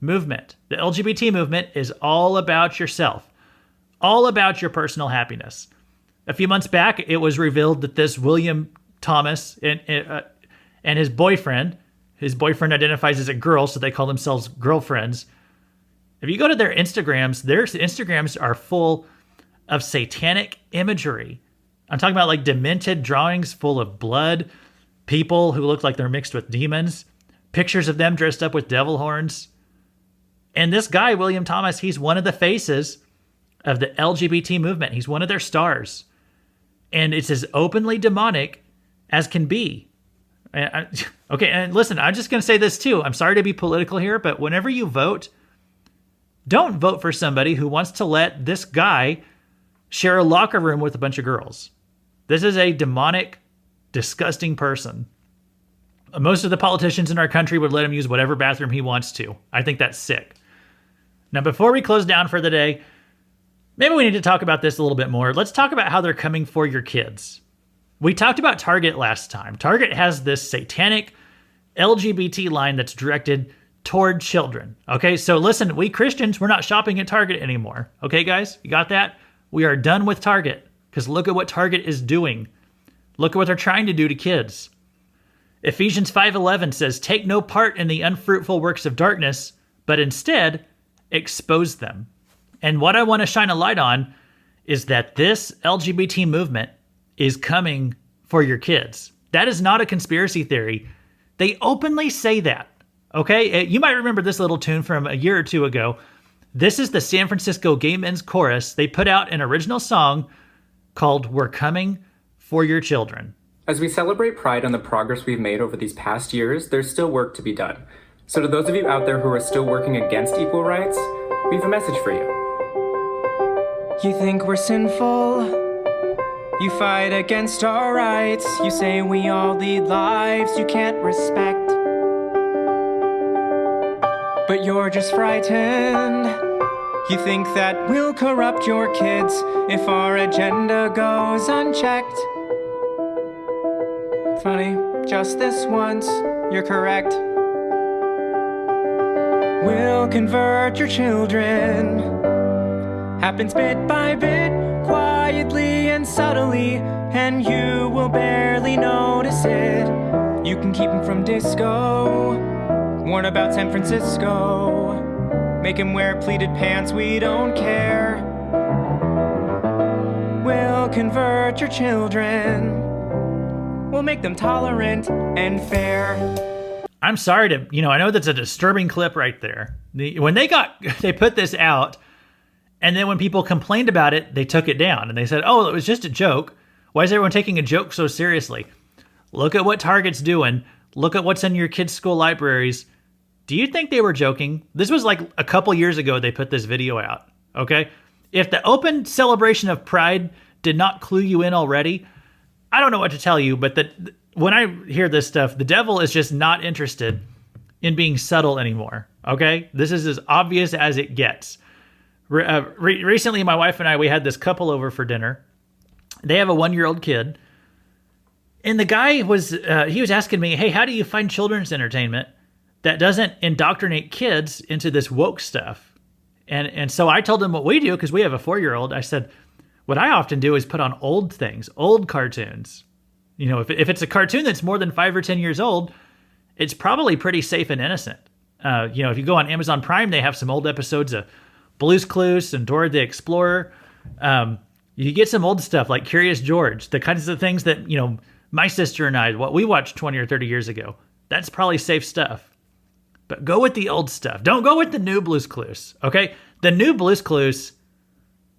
movement. The LGBT movement is all about yourself, all about your personal happiness. A few months back, it was revealed that this William Thomas and his boyfriend identifies as a girl, so they call themselves girlfriends. If you go to their Instagrams are full of satanic imagery. I'm talking about like demented drawings full of blood, people who look like they're mixed with demons, pictures of them dressed up with devil horns. And this guy, William Thomas, he's one of the faces of the LGBT movement. He's one of their stars. And it's as openly demonic as can be. Okay, and listen, I'm just going to say this too. I'm sorry to be political here, but whenever you vote, don't vote for somebody who wants to let this guy share a locker room with a bunch of girls. This is a demonic, disgusting person. Most of the politicians in our country would let him use whatever bathroom he wants to. I think that's sick. Now, before we close down for the day, maybe we need to talk about this a little bit more. Let's talk about how they're coming for your kids. We talked about Target last time. Target has this satanic LGBT line that's directed toward children. Okay, so listen, we Christians, we're not shopping at Target anymore. Okay, guys, you got that? We are done with Target because look at what Target is doing. Look at what they're trying to do to kids. Ephesians 5:11 says, take no part in the unfruitful works of darkness, but instead expose them. And what I want to shine a light on is that this LGBT movement is coming for your kids. That is not a conspiracy theory. They openly say that. Okay, you might remember this little tune from a year or two ago. This is the San Francisco Gay Men's Chorus. They put out an original song called We're Coming for Your Children. As we celebrate Pride and the progress we've made over these past years, there's still work to be done. So to those of you out there who are still working against equal rights, we have a message for you. You think we're sinful? You fight against our rights. You say we all lead lives you can't respect. But you're just frightened. You think that we'll corrupt your kids if our agenda goes unchecked. Funny, just this once, you're correct. We'll convert your children. Happens bit by bit, quietly and subtly, and you will barely notice it. You can keep them from disco, warn about San Francisco, make him wear pleated pants, we don't care. We'll convert your children. We'll make them tolerant and fair. I'm sorry to, I know that's a disturbing clip right there. When they put this out, and then when people complained about it, they took it down and they said, oh, it was just a joke. Why is everyone taking a joke so seriously? Look at what Target's doing. Look at what's in your kids' school libraries. Do you think they were joking? This was like a couple years ago they put this video out, okay? If the open celebration of Pride did not clue you in already, I don't know what to tell you, but when I hear this stuff, the devil is just not interested in being subtle anymore, okay? This is as obvious as it gets. Recently, my wife and I, we had this couple over for dinner. They have a 1-year-old kid. And the guy was asking me, hey, how do you find children's entertainment that doesn't indoctrinate kids into this woke stuff? And so I told him what we do, because we have a 4-year-old. I said, what I often do is put on old things, old cartoons. If it's a cartoon that's more than 5 or 10 years old, it's probably pretty safe and innocent. If you go on Amazon Prime, they have some old episodes of Blue's Clues and Dora the Explorer. You get some old stuff like Curious George, the kinds of things that, my sister and I, what we watched 20 or 30 years ago. That's probably safe stuff. But go with the old stuff. Don't go with the new Blue's Clues, okay? The new Blue's Clues,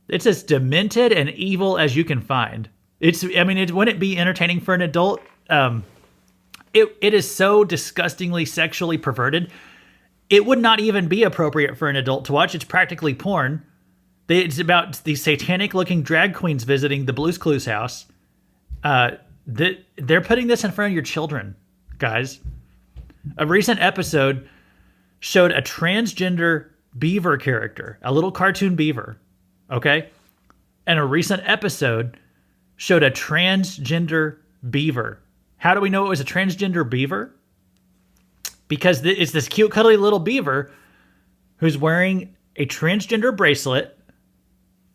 it's as demented and evil as you can find. Wouldn't it be entertaining for an adult? It is so disgustingly sexually perverted. It would not even be appropriate for an adult to watch. It's practically porn. It's about these satanic-looking drag queens visiting the Blue's Clues house. They're putting this in front of your children, guys. A recent episode showed a transgender beaver character, a little cartoon beaver, okay? And a recent episode showed a transgender beaver. How do we know it was a transgender beaver? Because it's this cute, cuddly little beaver who's wearing a transgender bracelet.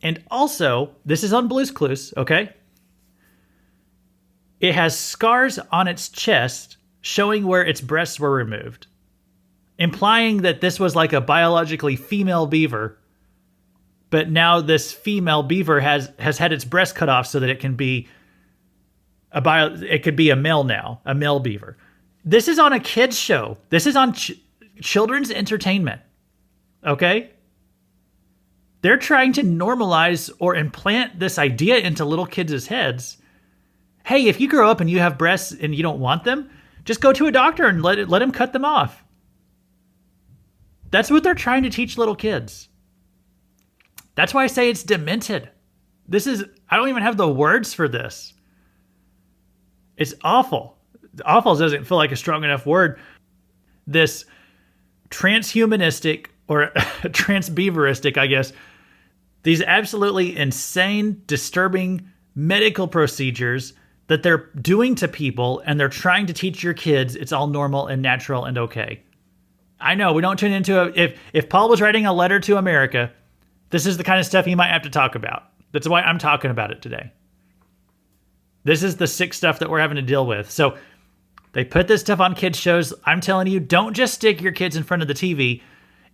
And also, this is on Blue's Clues, okay? It has scars on its chest showing where its breasts were removed, implying that this was like a biologically female beaver, but now this female beaver has had its breast cut off so that it can be it could be a male now, a male beaver. This is on a kids show. This is on children's entertainment, okay? They're trying to normalize or implant this idea into little kids' heads. Hey, if you grow up and you have breasts and you don't want them, just go to a doctor and let him cut them off. That's what they're trying to teach little kids. That's why I say it's demented. I don't even have the words for this. It's awful. Awful doesn't feel like a strong enough word. This transhumanistic or transbeaveristic, I guess, these absolutely insane, disturbing medical procedures that they're doing to people, and they're trying to teach your kids it's all normal and natural and okay. I know, we don't tune into if Paul was writing a letter to America, this is the kind of stuff he might have to talk about. That's why I'm talking about it today. This is the sick stuff that we're having to deal with. So they put this stuff on kids' shows. I'm telling you, don't just stick your kids in front of the TV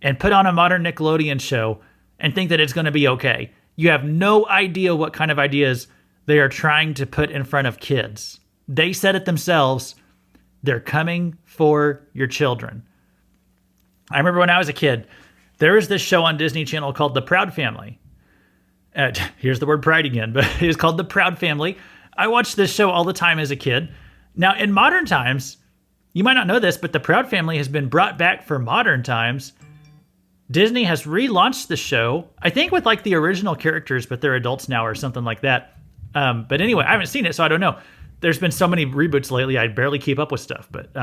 and put on a modern Nickelodeon show and think that it's going to be okay. You have no idea what kind of ideas they are trying to put in front of kids. They said it themselves. They're coming for your children. I remember when I was a kid, there was this show on Disney Channel called The Proud Family. Here's the word pride again, but it was called The Proud Family. I watched this show all the time as a kid. Now, in modern times, You might not know this, but the Proud Family has been brought back for modern times. Disney has relaunched the show, I think with like the original characters, but they're adults now or something like that. But anyway, I haven't seen it, so I don't know. There's been so many reboots lately, I barely keep up with stuff. But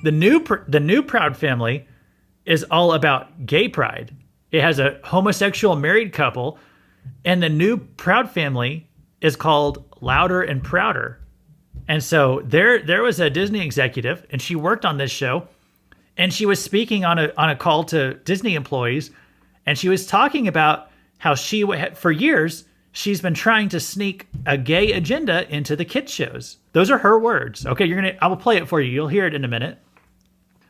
the new Proud Family is all about gay pride. It has a homosexual married couple, and the new Proud Family is called Louder and Prouder. And so there was a Disney executive, and she worked on this show, and she was speaking on a call to Disney employees, and she was talking about how for years, she's been trying to sneak a gay agenda into the kids shows. Those are her words. Okay, I will play it for you. You'll hear it in a minute.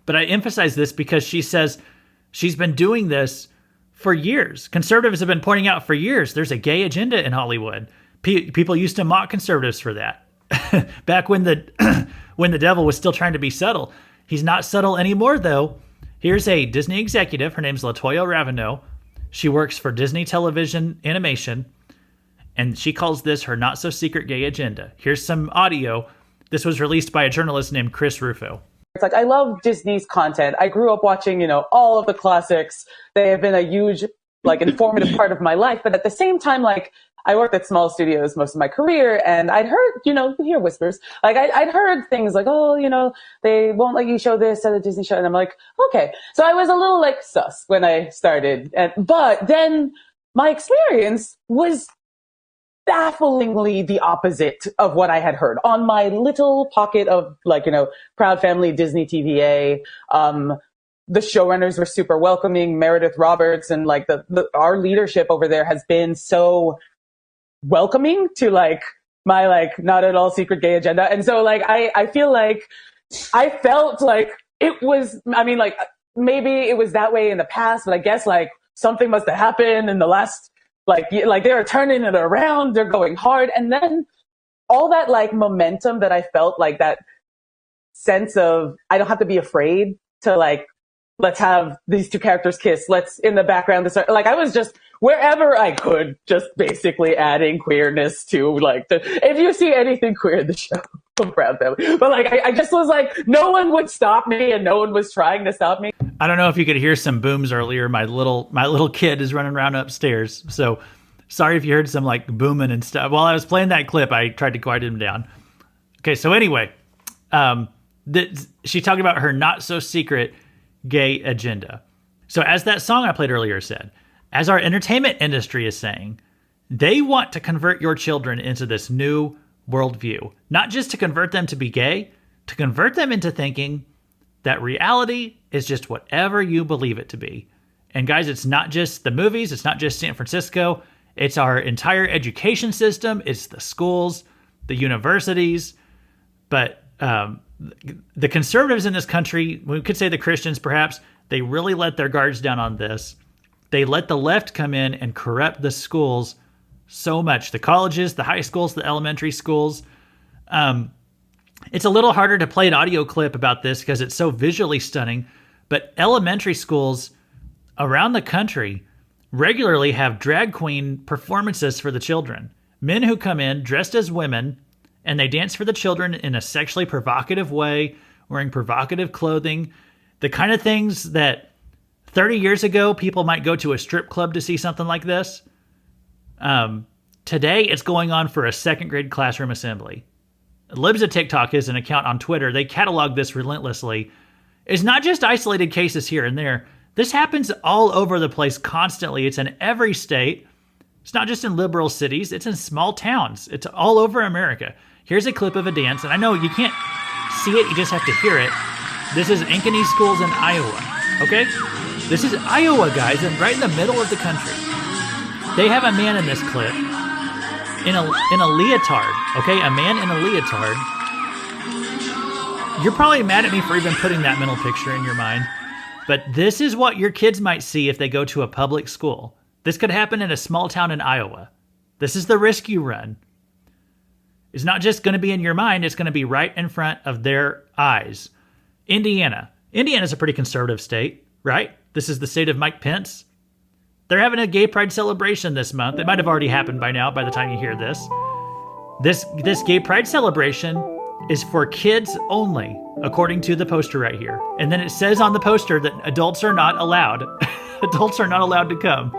But I emphasize this because she says she's been doing this for years. Conservatives have been pointing out for years, there's a gay agenda in Hollywood. People used to mock conservatives for that. Back when the devil was still trying to be subtle. He's not subtle anymore, though. Here's a Disney executive. Her name's LaToya Raveneau. She works for Disney Television Animation, and she calls this her not-so-secret gay agenda. Here's some audio. This was released by a journalist named Chris Rufo. It's like, I love Disney's content. I grew up watching, all of the classics. They have been a huge, informative part of my life. But at the same time, I worked at small studios most of my career, and I'd heard, you hear whispers. I'd heard things like, they won't let you show this at a Disney show. And I'm like, okay. So I was a little sus when I started. But then my experience was bafflingly the opposite of what I had heard on my little pocket of Proud Family Disney TVA. The showrunners were super welcoming. Meredith Roberts and our leadership over there has been so welcoming to my not at all secret gay agenda. And so I feel I felt it was, maybe it was that way in the past, but I guess something must have happened in the last, they are turning it around. They're going hard. And then all that momentum that I felt, that sense of, I don't have to be afraid to let's have these two characters kiss. Let's in the background. I was just wherever I could, just basically adding queerness to if you see anything queer in the show, I'm Proud Family. But I just was no one would stop me, and no one was trying to stop me. I don't know if you could hear some booms earlier. My little kid is running around upstairs. So sorry if you heard some booming and stuff. While I was playing that clip, I tried to quiet him down. Okay, so anyway, she talked about her not so secret gay agenda. So as that song I played earlier said, as our entertainment industry is saying, they want to convert your children into this new worldview, not just to convert them to be gay, to convert them into thinking that reality is just whatever you believe it to be. And guys, it's not just the movies, it's not just San Francisco, it's our entire education system, it's the schools, the universities, but the conservatives in this country, we could say the Christians perhaps, they really let their guards down on this. They let the left come in and corrupt the schools so much. The colleges, the high schools, the elementary schools. It's a little harder to play an audio clip about this because it's so visually stunning, but elementary schools around the country regularly have drag queen performances for the children. Men who come in dressed as women, and they dance for the children in a sexually provocative way, wearing provocative clothing, the kind of things that 30 years ago people might go to a strip club to see something like this. Today, it's going on for a second grade classroom assembly. Libs of TikTok is an account on Twitter. They catalog this relentlessly. It's not just isolated cases here and there. This happens all over the place constantly. It's in every state. It's not just in liberal cities. It's in small towns. It's all over America. Here's a clip of a dance, and I know you can't see it. You just have to hear it. This is Ankeny schools in Iowa, okay? This is Iowa, guys, and right in the middle of the country. They have a man in this clip in a leotard, okay? A man in a leotard. You're probably mad at me for even putting that mental picture in your mind, but this is what your kids might see if they go to a public school. This could happen in a small town in Iowa. This is the risk you run. It's not just going to be in your mind, it's going to be right in front of their eyes. Indiana. Indiana's a pretty conservative state, right? This is the state of Mike Pence. They're having a gay pride celebration this month. It might have already happened by now by the time you hear this. This gay pride celebration is for kids only, according to the poster right here. And then it says on the poster that adults are not allowed. Adults are not allowed to come.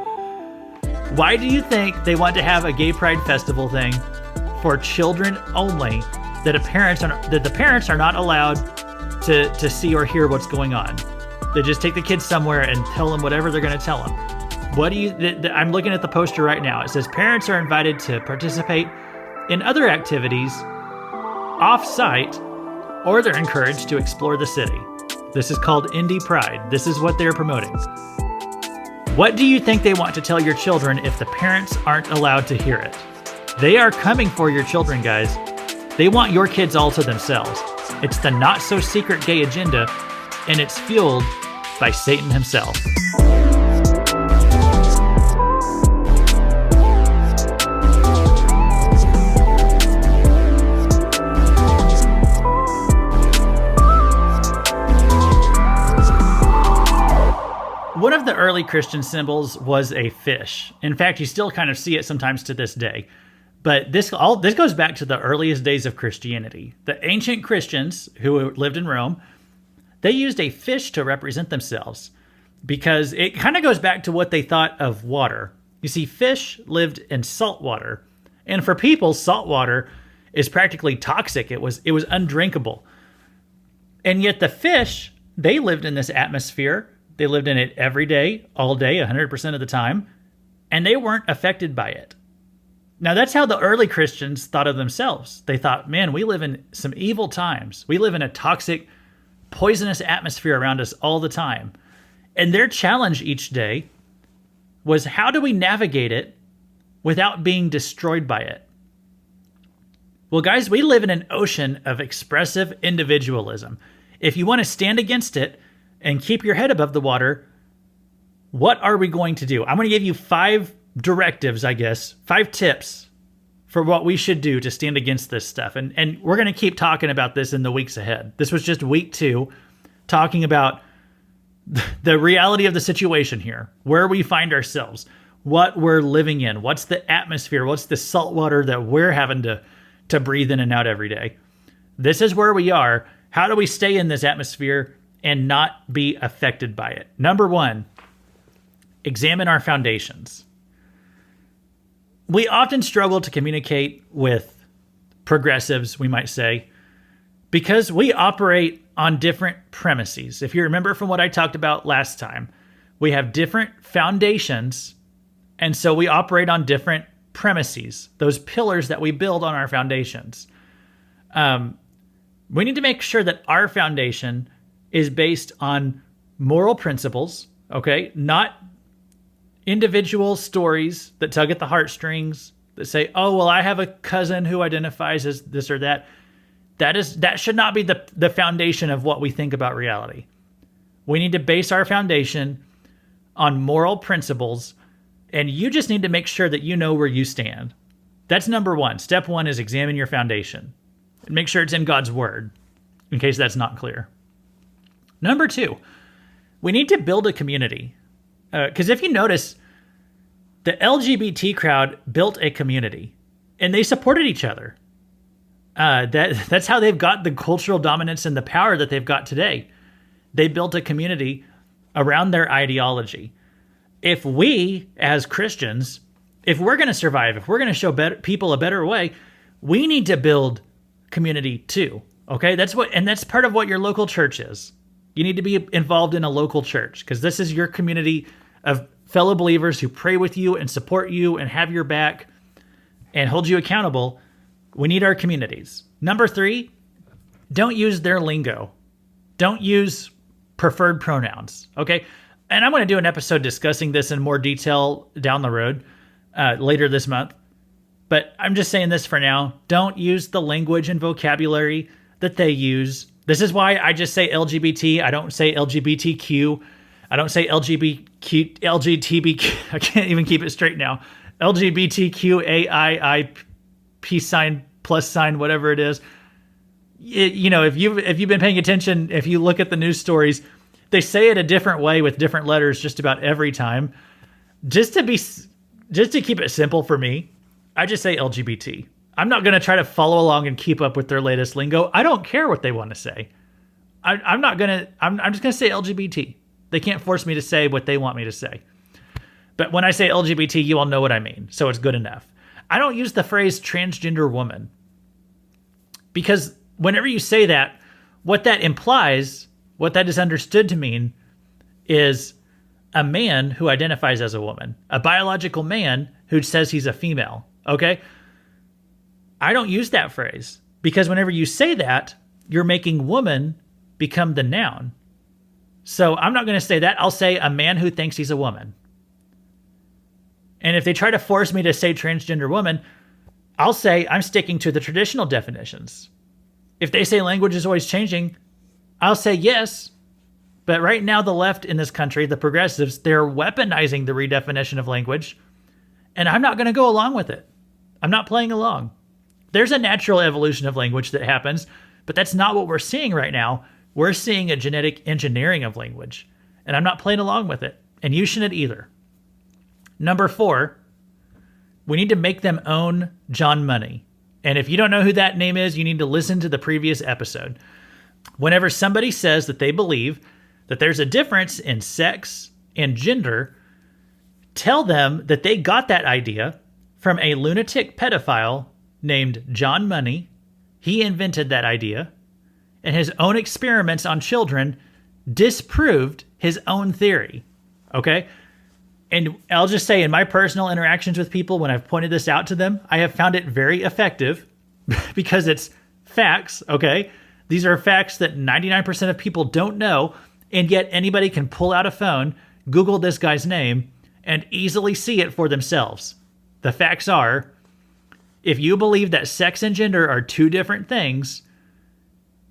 Why do you think they want to have a gay pride festival thing for children only, that the parents are not allowed to see or hear what's going on? They just take the kids somewhere and tell them whatever they're going to tell them. I'm looking at the poster right now. It says parents are invited to participate in other activities off-site, or they're encouraged to explore the city. This is called Indie Pride. This is what they're promoting. What do you think they want to tell your children if the parents aren't allowed to hear it? They are coming for your children, guys. They want your kids all to themselves. It's the not-so-secret gay agenda, and it's fueled by Satan himself. One of the early Christian symbols was a fish. In fact, you still kind of see it sometimes to this day. But this goes back to the earliest days of Christianity. The ancient Christians who lived in Rome, they used a fish to represent themselves because it kind of goes back to what they thought of water. You see, fish lived in salt water. And for people, salt water is practically toxic. It was undrinkable. And yet the fish, they lived in this atmosphere. They lived in it every day, all day, 100% of the time, and they weren't affected by it. Now, that's how the early Christians thought of themselves. They thought, man, we live in some evil times. We live in a toxic, poisonous atmosphere around us all the time. And their challenge each day was, how do we navigate it without being destroyed by it? Well, guys, we live in an ocean of expressive individualism. If you want to stand against it and keep your head above the water, what are we going to do? I'm going to give you 5 directives, 5 tips for what we should do to stand against this stuff. And we're going to keep talking about this in the weeks ahead. This was just week 2, talking about the reality of the situation here, where we find ourselves, what we're living in, what's the atmosphere, what's the salt water that we're having to breathe in and out every day. This is where we are. How do we stay in this atmosphere and not be affected by it? Number 1, examine our foundations. We often struggle to communicate with progressives, we might say, because we operate on different premises. If you remember from what I talked about last time, we have different foundations, and so we operate on different premises, those pillars that we build on our foundations. We need to make sure that our foundation is based on moral principles, okay? Not individual stories that tug at the heartstrings, that say, oh, well, I have a cousin who identifies as this or that. That should not be the foundation of what we think about reality. We need to base our foundation on moral principles, and you just need to make sure that you know where you stand. That's number 1. Step 1 is examine your foundation. And make sure it's in God's word, in case that's not clear. Number 2, we need to build a community. Because if you notice, the LGBT crowd built a community, and they supported each other. That's how they've got the cultural dominance and the power that they've got today. They built a community around their ideology. If we, as Christians, if we're going to survive, if we're going to show people a better way, we need to build community too. Okay, that's part of what your local church is. You need to be involved in a local church because this is your community of fellow believers who pray with you and support you and have your back and hold you accountable. We need our communities. Number 3, don't use their lingo. Don't use preferred pronouns, okay? And I'm going to do an episode discussing this in more detail down the road later this month. But I'm just saying this for now. Don't use the language and vocabulary that they use. This is why I just say LGBT. I don't say LGBTQ. I don't say LGBTQ. I can't even keep it straight now. LGBTQAII sign plus sign, whatever it is. If you've been paying attention, if you look at the news stories, they say it a different way with different letters just about every time. Just to keep it simple for me, I just say LGBT. I'm not going to try to follow along and keep up with their latest lingo. I don't care what they want to say. I'm just going to say LGBT. They can't force me to say what they want me to say. But when I say LGBT, you all know what I mean. So it's good enough. I don't use the phrase transgender woman. Because whenever you say that, what that implies, what that is understood to mean, is a man who identifies as a woman, a biological man who says he's a female. Okay? I don't use that phrase because whenever you say that, you're making woman become the noun. So I'm not going to say that. I'll say a man who thinks he's a woman. And if they try to force me to say transgender woman, I'll say I'm sticking to the traditional definitions. If they say language is always changing, I'll say yes. But right now, the left in this country, the progressives, they're weaponizing the redefinition of language. And I'm not going to go along with it. I'm not playing along. There's a natural evolution of language that happens, but that's not what we're seeing right now. We're seeing a genetic engineering of language. And I'm not playing along with it. And you shouldn't either. Number 4, we need to make them own John Money. And if you don't know who that name is, you need to listen to the previous episode. Whenever somebody says that they believe that there's a difference in sex and gender, tell them that they got that idea from a lunatic pedophile named John Money. He invented that idea, and his own experiments on children disproved his own theory. Okay? And I'll just say in my personal interactions with people, when I've pointed this out to them, I have found it very effective because it's facts, okay? These are facts that 99% of people don't know, and yet anybody can pull out a phone, Google this guy's name, and easily see it for themselves. The facts are, if you believe that sex and gender are two different things,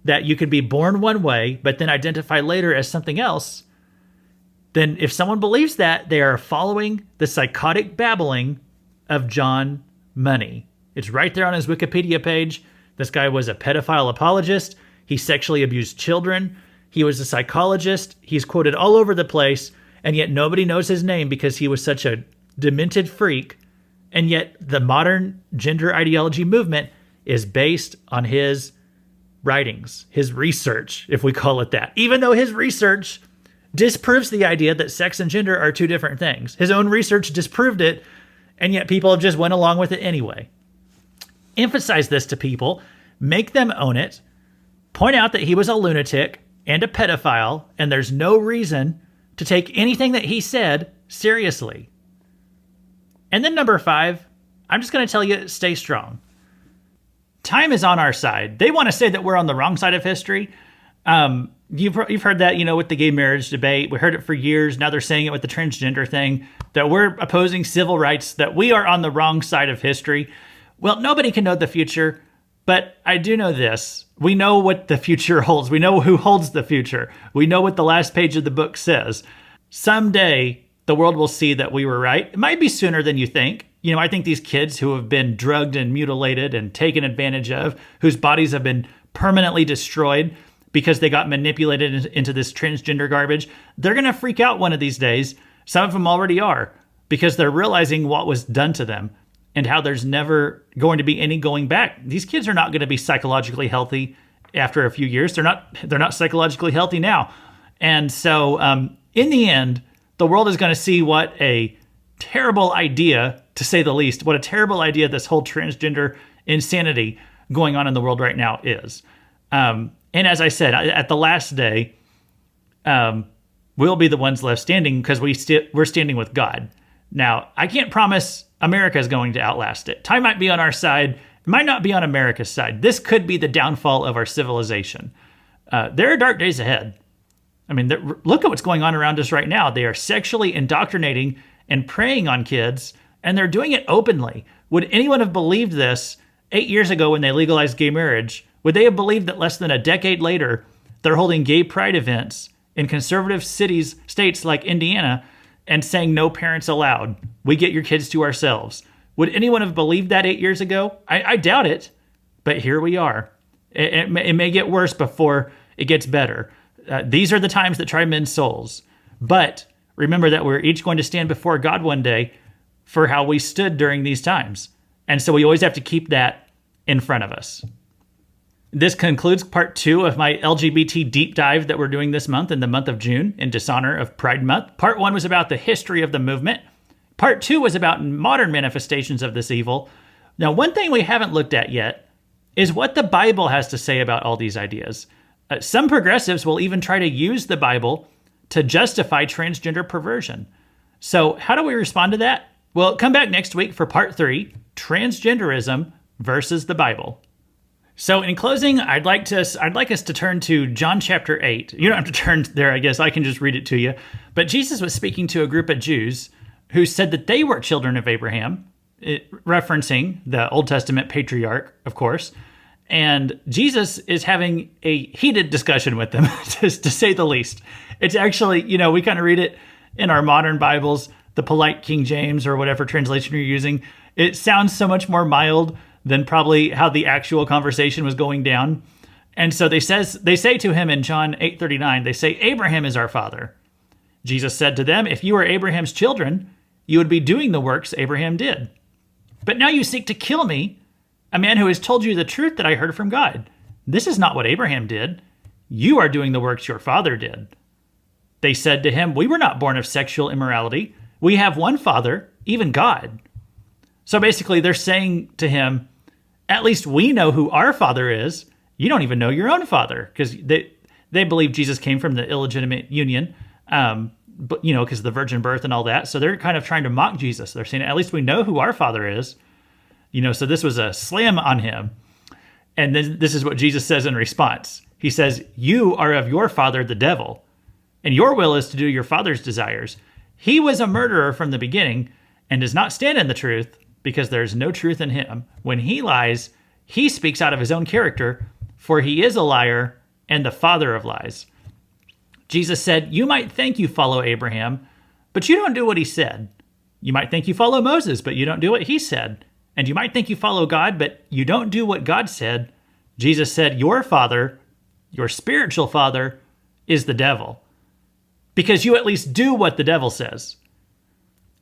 that you could be born one way, but then identify later as something else, then if someone believes that, they are following the psychotic babbling of John Money. It's right there on his Wikipedia page. This guy was a pedophile apologist. He sexually abused children. He was a psychologist. He's quoted all over the place, and yet nobody knows his name because he was such a demented freak. And yet the modern gender ideology movement is based on his writings, his research, if we call it that. Even though his research disproves the idea that sex and gender are two different things. His own research disproved it, and yet people have just went along with it anyway. Emphasize this to people, make them own it, point out that he was a lunatic and a pedophile, and there's no reason to take anything that he said seriously. And then number 5, I'm just going to tell you, stay strong. Time is on our side. They want to say that we're on the wrong side of history. You've heard that, with the gay marriage debate. We heard it for years. Now they're saying it with the transgender thing, that we're opposing civil rights, that we are on the wrong side of history. Well, nobody can know the future, but I do know this. We know what the future holds. We know who holds the future. We know what the last page of the book says. Someday, the world will see that we were right. It might be sooner than you think. I think these kids who have been drugged and mutilated and taken advantage of, whose bodies have been permanently destroyed because they got manipulated into this transgender garbage, they're going to freak out one of these days. Some of them already are, because they're realizing what was done to them and how there's never going to be any going back. These kids are not going to be psychologically healthy after a few years. They're not psychologically healthy now. And so in the end, the world is going to see what a terrible idea, to say the least, what a terrible idea this whole transgender insanity going on in the world right now is. And as I said, at the last day, we'll be the ones left standing because we're standing with God. Now, I can't promise America is going to outlast it. Time might be on our side. It might not be on America's side. This could be the downfall of our civilization. There are dark days ahead. I mean, look at what's going on around us right now. They are sexually indoctrinating and preying on kids, and they're doing it openly. Would anyone have believed this 8 years ago when they legalized gay marriage? Would they have believed that less than a decade later, they're holding gay pride events in conservative states like Indiana and saying no parents allowed? We get your kids to ourselves. Would anyone have believed that 8 years ago? I doubt it, but here we are. It may get worse before it gets better. These are the times that try men's souls. But remember that we're each going to stand before God one day for how we stood during these times. And so we always have to keep that in front of us. This concludes part 2 of my LGBT deep dive that we're doing this month, in the month of June, in dishonor of Pride Month. Part 1 was about the history of the movement. Part 2 was about modern manifestations of this evil. Now, one thing we haven't looked at yet is what the Bible has to say about all these ideas. Some progressives will even try to use the Bible to justify transgender perversion. So how do we respond to that? Well, come back next week for part 3, Transgenderism versus the Bible. So in closing, I'd like us to turn to John chapter 8. You don't have to turn there, I guess. I can just read it to you. But Jesus was speaking to a group of Jews who said that they were children of Abraham, referencing the Old Testament patriarch, of course. And Jesus is having a heated discussion with them, to say the least. It's actually, we kind of read it in our modern Bibles, the polite King James or whatever translation you're using. It sounds so much more mild than probably how the actual conversation was going down. And so they say to him in John 8:39, they say, "Abraham is our father." Jesus said to them, "If you were Abraham's children, you would be doing the works Abraham did. But now you seek to kill me, a man who has told you the truth that I heard from God. This is not what Abraham did. You are doing the works your father did." They said to him, "We were not born of sexual immorality. We have one Father, even God." So basically they're saying to him, at least we know who our father is. You don't even know your own father, because they believe Jesus came from the illegitimate union, but because of the virgin birth and all that. So they're kind of trying to mock Jesus. They're saying, at least we know who our father is. So this was a slam on him. And then this is what Jesus says in response. He says, "You are of your father, the devil, and your will is to do your father's desires. He was a murderer from the beginning and does not stand in the truth, because there is no truth in him. When he lies, he speaks out of his own character, for he is a liar and the father of lies." Jesus said, "You might think you follow Abraham, but you don't do what he said. You might think you follow Moses, but you don't do what he said. And you might think you follow God, but you don't do what God said." Jesus said, "Your father, your spiritual father, is the devil, because you at least do what the devil says."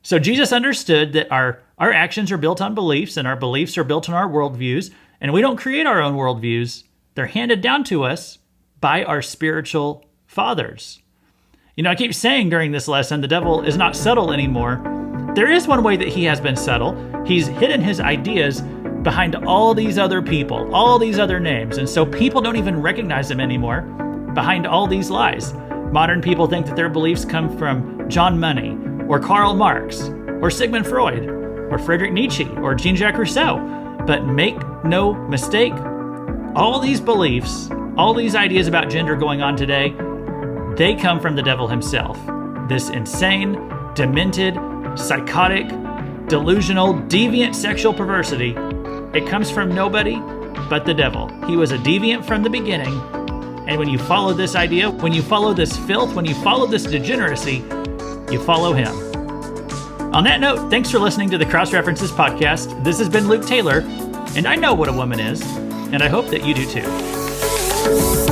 So Jesus understood that our actions are built on beliefs, and our beliefs are built on our worldviews, and we don't create our own worldviews. They're handed down to us by our spiritual fathers. I keep saying during this lesson, the devil is not subtle anymore. There is one way that he has been subtle. He's hidden his ideas behind all these other people, all these other names, and so people don't even recognize him anymore behind all these lies. Modern people think that their beliefs come from John Money, or Karl Marx, or Sigmund Freud, or Friedrich Nietzsche, or Jean-Jacques Rousseau. But make no mistake, all these beliefs, all these ideas about gender going on today, they come from the devil himself. This insane, demented, psychotic, delusional, deviant sexual perversity, it comes from nobody but the devil. He was a deviant from the beginning. And when you follow this idea, when you follow this filth, when you follow this degeneracy, you follow him. On that note, thanks for listening to the Cross References podcast. This has been Luke Taylor, and I know what a woman is, and I hope that you do too.